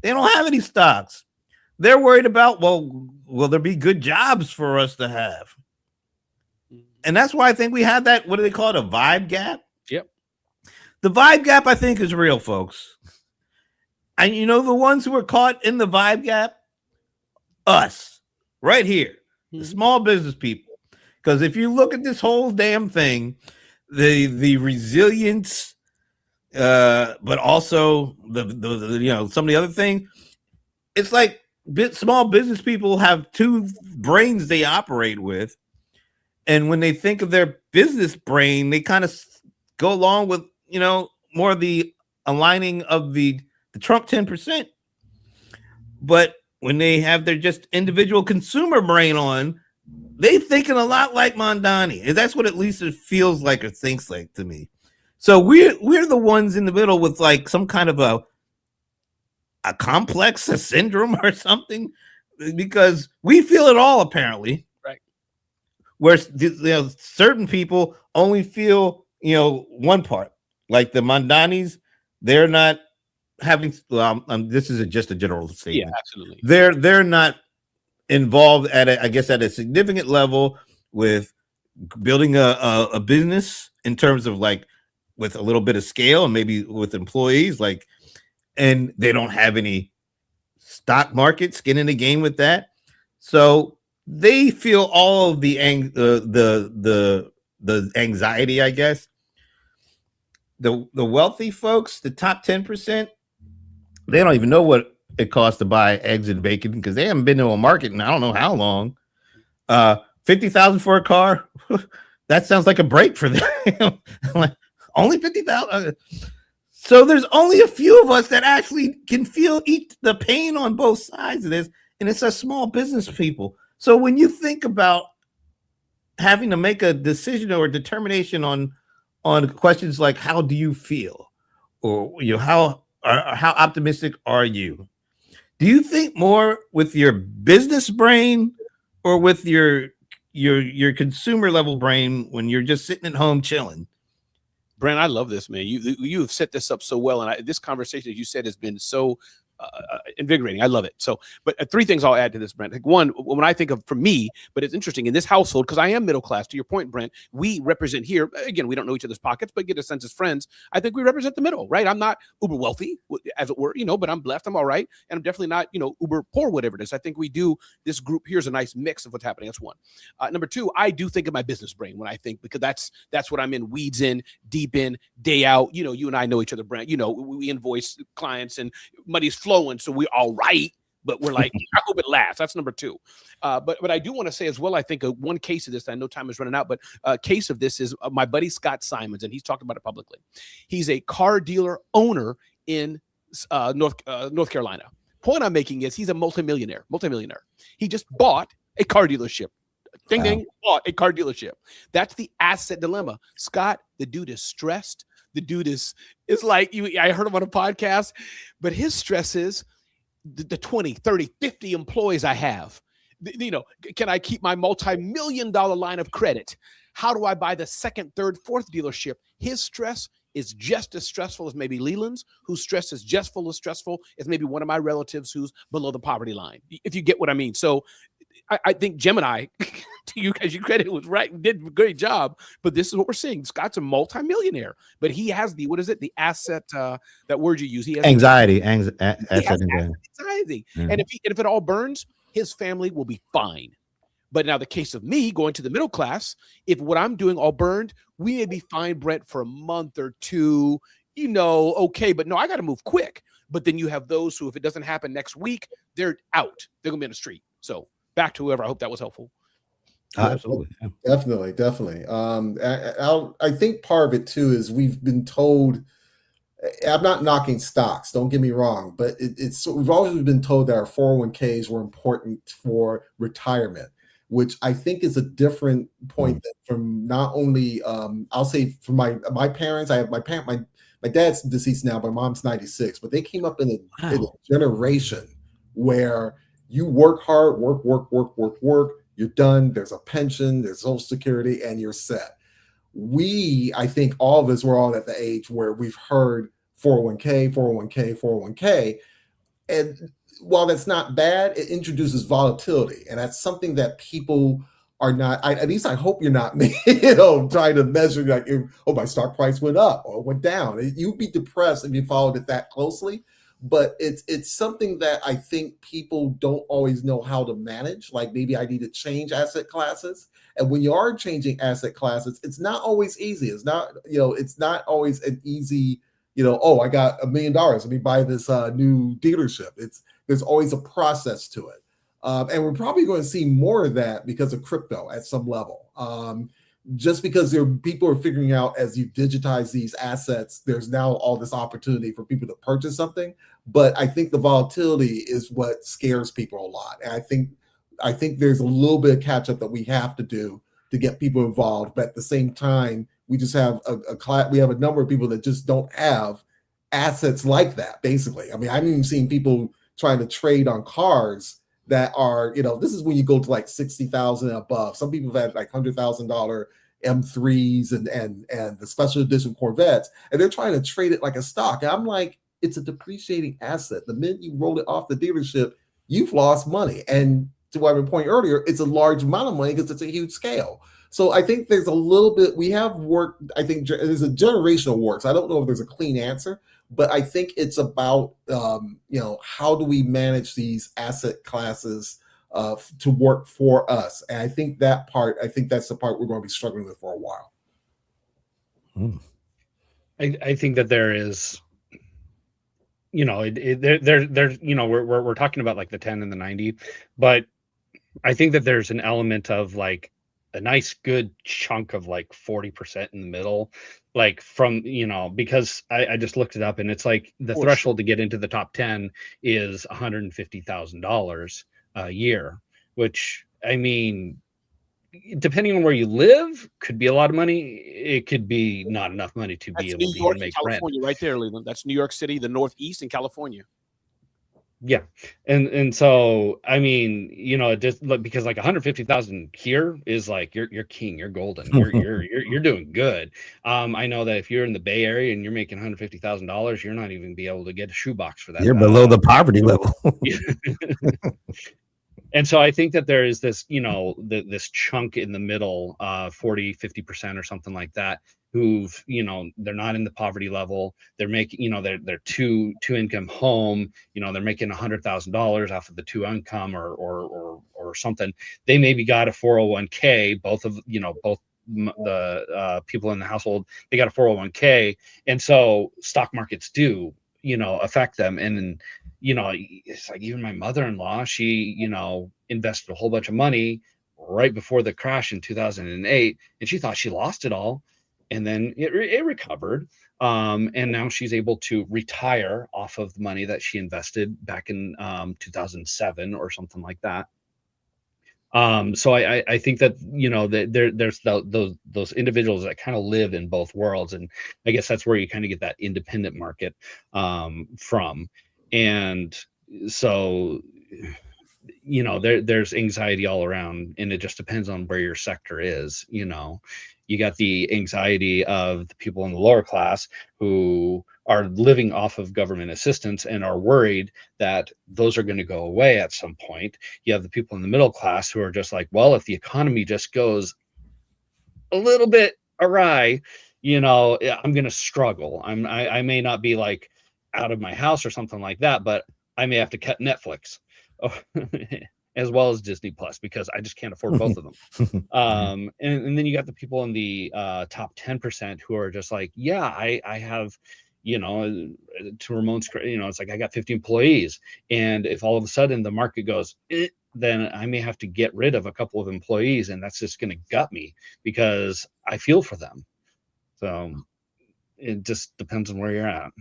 They don't have any stocks. They're worried about, well, will there be good jobs for us to have? And that's why I think we have that, what do they call it, a vibe gap? Yep. The vibe gap, I think, is real, folks. And the ones who are caught in the vibe gap? Us, right here, the small business people. Because if you look at this whole damn thing, the resilience, but also the some of the other things, it's like small business people have two brains they operate with, and when they think of their business brain, they kind of go along with more of the aligning of the Trump 10%. But when they have their just individual consumer brain on, they thinking a lot like Mondani, and that's what at least it feels like or thinks like to me. So we're the ones in the middle with like some kind of a complex, a syndrome or something, because we feel it all apparently. Right. Where certain people only feel one part, like the Mondanis. They're not having. This is just a general statement. Yeah, absolutely. They're not involved at a significant level with building a business in terms of like with a little bit of scale and maybe with employees, and they don't have any stock market skin in the game with that. So they feel all of the anxiety, I guess. The wealthy folks, the top 10%, they don't even know what it costs to buy eggs and bacon because they haven't been to a market in I don't know how long. $50,000 for a car, that sounds like a break for them. Only $50,000. So there's only a few of us that actually can eat the pain on both sides of this, and it's a small business people. So when you think about having to make a decision or a determination on questions like how do you feel, or how optimistic are you? Do you think more with your business brain or with your consumer level brain when you're just sitting at home chilling? Brent, I love this, man. You have set this up so well, and this conversation, as you said, has been so invigorating. I love it. So, but three things I'll add to this, Brent. Like one, when I think of for me, but it's interesting in this household because I am middle class. To your point, Brent, we represent here. Again, we don't know each other's pockets, but get a sense as friends. I think we represent the middle, right? I'm not uber wealthy, as it were, but I'm blessed. I'm all right, and I'm definitely not, uber poor, whatever it is. I think we do. This group here is a nice mix of what's happening. That's one. Number two, I do think of my business brain when I think because that's what I'm in, weeds in, deep in, day out. You and I know each other, Brent. We invoice clients and money's flowing, so we're all right. But we're like, I hope it lasts. That's number two. But I do want to say as well, I think one case of this, I know time is running out, but a case of this is my buddy Scott Simons, and he's talked about it publicly. He's a car dealer owner in North Carolina. Point I'm making is he's a multimillionaire. He just bought a car dealership. Ding, ding, bought a car dealership. That's the asset dilemma. Scott, the dude is stressed. The dude is like, I heard him on a podcast, but his stress is the 20, 30, 50 employees I have. Can I keep my multi-million-dollar line of credit? How do I buy the second, third, fourth dealership? His stress is just as stressful as maybe Leland's, whose stress is just full as stressful as maybe one of my relatives who's below the poverty line, if you get what I mean. So I think Gemini, to you guys, your credit was right, did a great job. But this is what we're seeing. Scott's a multimillionaire, but he has the asset? That word you use. He has anxiety. Asset anxiety. Mm-hmm. And if it all burns, his family will be fine. But now the case of me going to the middle class, if what I'm doing all burned, we may be fine, Brent, for a month or two. Okay, but no, I got to move quick. But then you have those who, if it doesn't happen next week, they're out. They're gonna be in the street. So. Back to whoever. I hope that was helpful. Absolutely. Definitely. I think part of it too is we've been told. I'm not knocking stocks. Don't get me wrong, but we've always been told that our 401ks were important for retirement, which I think is a different point from not only. I'll say for my parents. I have my dad's deceased now. My mom's 96, but they came up in a generation where. You work hard, work. You're done. There's a pension, there's Social Security, and you're set. I think all of us, we're all at the age where we've heard 401k. And while that's not bad, it introduces volatility. And that's something that people are not, at least I hope you're not, trying to measure like, my stock price went up or went down. You'd be depressed if you followed it that closely. But it's something that I think people don't always know how to manage. Like maybe I need to change asset classes. And when you are changing asset classes, it's not always easy. It's not, it's not always an easy, I got $1 million. Let me buy this new dealership. There's always a process to it. And we're probably going to see more of that because of crypto at some level. Just because people are figuring out as you digitize these assets, there's now all this opportunity for people to purchase something. But I think the volatility is what scares people a lot. And I think there's a little bit of catch up that we have to do to get people involved. But at the same time, we just have we have a number of people that just don't have assets like that, basically. I mean, I've even seen people trying to trade on cars that are, this is when you go to like 60,000 and above. Some people have had like $100,000 M3s and the special edition Corvettes, and they're trying to trade it like a stock. And I'm like, it's a depreciating asset. The minute you roll it off the dealership, you've lost money. And to what I was pointing earlier, it's a large amount of money because it's a huge scale. So I think there's a little bit, we have work, I think there's a generational work. So I don't know if there's a clean answer, but I think it's about, how do we manage these asset classes to work for us? And I think that's the part we're going to be struggling with for a while. I think that there is, there's, we're talking about like the 10 and the 90, but I think that there's an element of like a nice good chunk of like 40% in the middle, like from, because I just looked it up and it's like the threshold to get into the top 10 is $150,000 a year, which I mean, depending on where you live, could be a lot of money. It could be not enough money to be able to even make rent. California, right there, Leland. That's New York City, the Northeast, and California. Yeah. And so, I mean, you know, it just look, because like 150,000 here is like you're king, you're golden, you're doing good. I know that if you're in the Bay Area and you're making $150,000, you're not even be able to get a shoebox for that. You're below the poverty level. And so I think that there is this, you know, this chunk in the middle, 40-50% or something like that, who've, you know, they're not in the poverty level. They're making, you know, they're two income home, you know, they're making $100,000 off of the two income or something. They maybe got a 401k, both of, you know, both the people in the household, they got a 401k. And so stock markets do, you know, affect them. And you know, it's like even my mother-in-law, she, you know, invested a whole bunch of money right before the crash in 2008, and she thought she lost it all, and then it recovered. And now she's able to retire off of the money that she invested back in 2007 or something like that. So I think that, you know, that there's those individuals that kind of live in both worlds, and I guess that's where you kind of get that independent market from. And so, you know, there's anxiety all around, and it just depends on where your sector is. You know, you got the anxiety of the people in the lower class who are living off of government assistance and are worried that those are going to go away at some point. You have the people in the middle class who are just like, well, if the economy just goes a little bit awry, you know, I'm going to struggle. I may not be like out of my house or something like that, but I may have to cut Netflix as well as Disney Plus because I just can't afford both of them. And then you got the people in the top 10% who are just like, yeah, I have, you know, to Ramon's, you know, it's like I got 50 employees, and if all of a sudden the market goes, then I may have to get rid of a couple of employees, and that's just going to gut me because I feel for them. So it just depends on where you're at.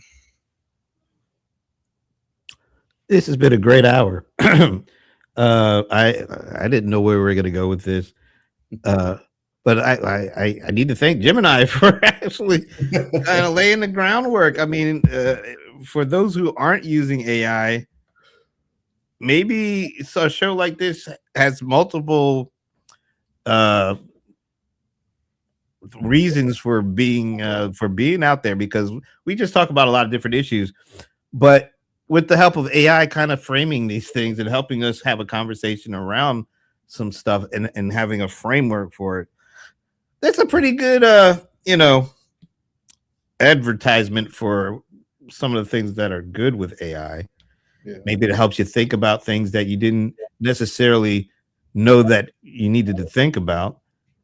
This has been a great hour. I didn't know where we were going to go with this, but I need to thank Gemini for actually kind of laying the groundwork. I mean, for those who aren't using AI, maybe a show like this has multiple reasons for being out there, because we just talk about a lot of different issues, but with the help of AI kind of framing these things and helping us have a conversation around some stuff and having a framework for it, that's a pretty good you know, advertisement for some of the things that are good with AI. Yeah. Maybe it helps you think about things that you didn't necessarily know that you needed to think about,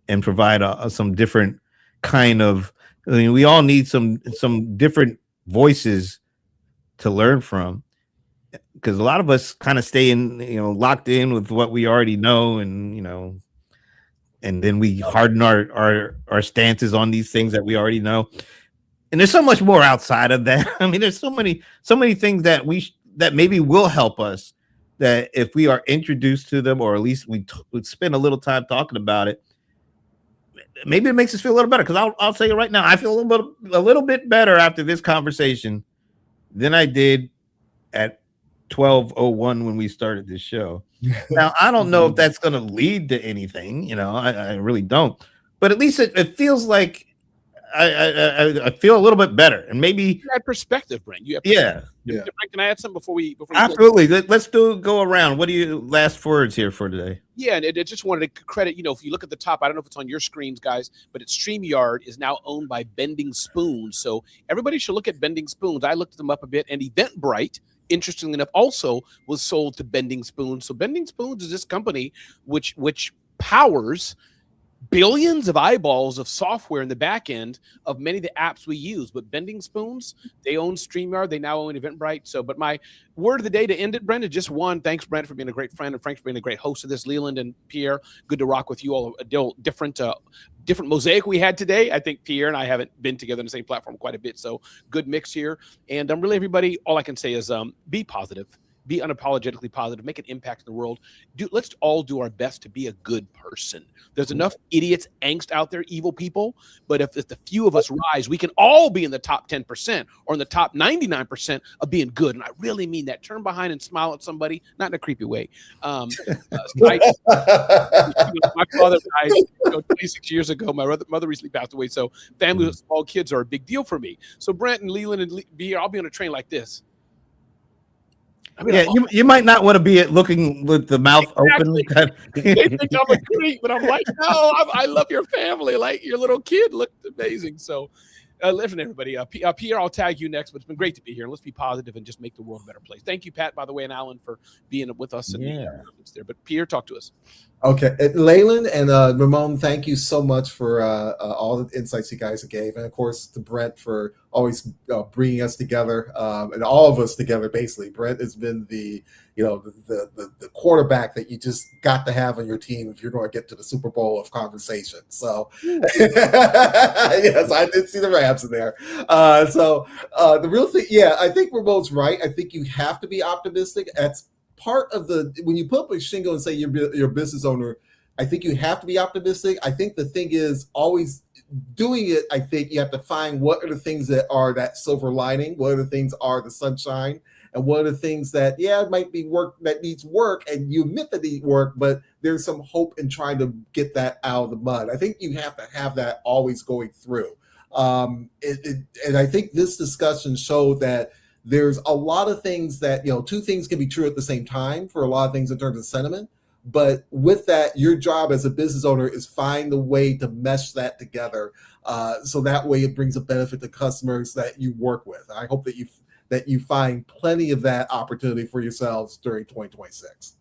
and provide some different kind of, I mean, we all need some different voices to learn from, because a lot of us kind of stay in, you know, locked in with what we already know, and, you know, and then we harden our stances on these things that we already know. And there's so much more outside of that. I mean, there's so many things that that maybe will help us, that if we are introduced to them, or at least we spend a little time talking about it, maybe it makes us feel a little better. Because I'll say it right now, I feel a little bit better after this conversation than I did at 12:01 when we started this show. Now, I don't know if that's going to lead to anything, you know, I really don't, but at least it feels like I feel a little bit better, and maybe that perspective, Brent. You have perspective. Yeah. Brent, can I add something before we absolutely. Let's go around. What are your last words here for today? Yeah, and I just wanted to credit, you know, if you look at the top, I don't know if it's on your screens, guys, but it's StreamYard is now owned by Bending Spoons. So everybody should look at Bending Spoons. I looked them up a bit, and Eventbrite, interestingly enough, also was sold to Bending Spoons. So Bending Spoons is this company which powers billions of eyeballs of software in the back end of many of the apps we use. But Bending Spoons, they own StreamYard. They now own Eventbrite. So, but my word of the day to end it, Brent, is just one. Thanks, Brent, for being a great friend, and Frank for being a great host of this. Leland and Pierre, good to rock with you all. A different mosaic we had today. I think Pierre and I haven't been together on the same platform quite a bit. So good mix here. And really, everybody, all I can say is be positive. be unapologetically positive, make an impact in the world. Let's all do our best to be a good person. There's enough idiots, angst out there, evil people. But if the few of us rise, we can all be in the top 10% or in the top 99% of being good. And I really mean that. Turn behind and smile at somebody, not in a creepy way. My father died 26 years ago. My mother recently passed away. So family with small kids are a big deal for me. So Brent and Leland and I'll be on a train like this. I mean, you might not want to be looking with the mouth open. They think I'm a creep, but I'm like, no, I love your family. Like your little kid looked amazing. So, listen, everybody. Pierre, I'll tag you next, but it's been great to be here. Let's be positive and just make the world a better place. Thank you, Pat, by the way, and Alan for being with us. There. But Pierre, talk to us. Okay, Leyland and Ramon, thank you so much for all the insights you guys gave, and of course to Brent for always bringing us together and all of us together. Basically, Brent has been the quarterback that you just got to have on your team if you're going to get to the Super Bowl of conversation. So yes, I did see the Rams in there. The real thing, I think Ramon's right. I think you have to be optimistic. That's part of when you put up a shingle and say you're a business owner, I think you have to be optimistic. I think the thing is always doing it. I think you have to find what are the things that are that silver lining, what are the things are the sunshine, and what are the things that it might be work that needs work, and you admit that need work, but there's some hope in trying to get that out of the mud. I think you have to have that always going through. And I think this discussion showed that there's a lot of things that, two things can be true at the same time for a lot of things in terms of sentiment. But with that, your job as a business owner is find the way to mesh that together. So that way it brings a benefit to customers that you work with. I hope that you find plenty of that opportunity for yourselves during 2026.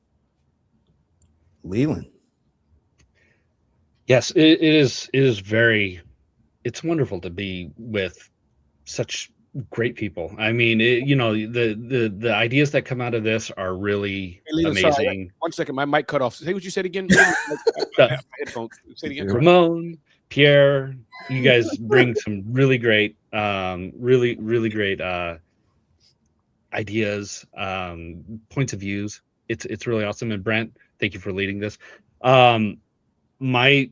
Leland. Yes, it is it's wonderful to be with such great people. I mean, the ideas that come out of this are really amazing. Sorry, 1 second, my mic cut off. Say what you said again. Headphones. Say it again. Ramon, Pierre, you guys bring some really great, really great ideas, points of views. It's really awesome. And Brent, thank you for leading this. My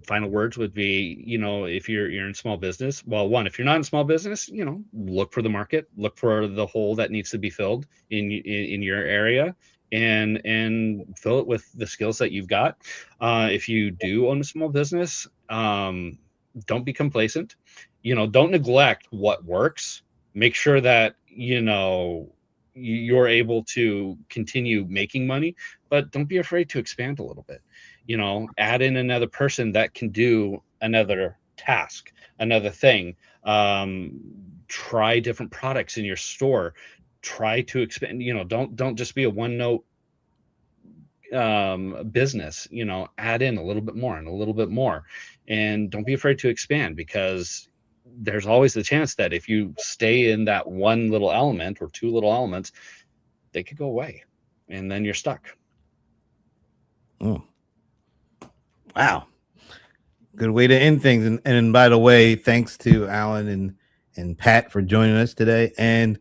final words would be, if you're in small business, well, one, if you're not in small business, look for the market, look for the hole that needs to be filled in your area, and fill it with the skills that you've got. If you do own a small business, don't be complacent. Don't neglect what works. Make sure that you're able to continue making money, but don't be afraid to expand a little bit. Add in another person that can do another task, another thing. Try different products in your store. Try to expand. Don't just be a one note business. Add in a little bit more and a little bit more, and don't be afraid to expand, because there's always the chance that if you stay in that one little element or two little elements, they could go away, and then you're stuck. Oh. Wow. Good way to end things. And by the way, thanks to Alan and Pat for joining us today. And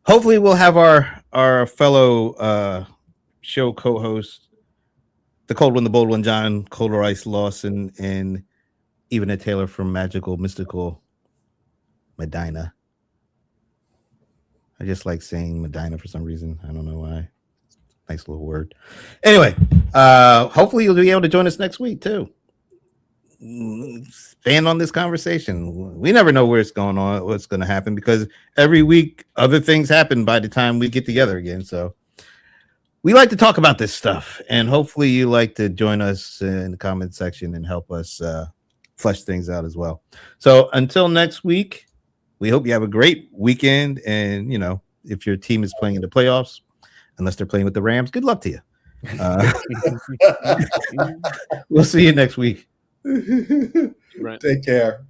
hopefully we'll have our fellow show co-host, the cold one, the bold one, John Colder Ice Lawson, and even a Taylor from Magical Mystical Medina. I just like saying Medina for some reason. I don't know why. Nice little word. Anyway, hopefully you'll be able to join us next week too. Stand on this conversation. We never know where it's going on, what's going to happen, because every week other things happen by the time we get together again. So we like to talk about this stuff, and hopefully you like to join us in the comment section and help us flesh things out as well. So until next week, we hope you have a great weekend. And if your team is playing in the playoffs, unless they're playing with the Rams, good luck to you. We'll see you next week. Take care.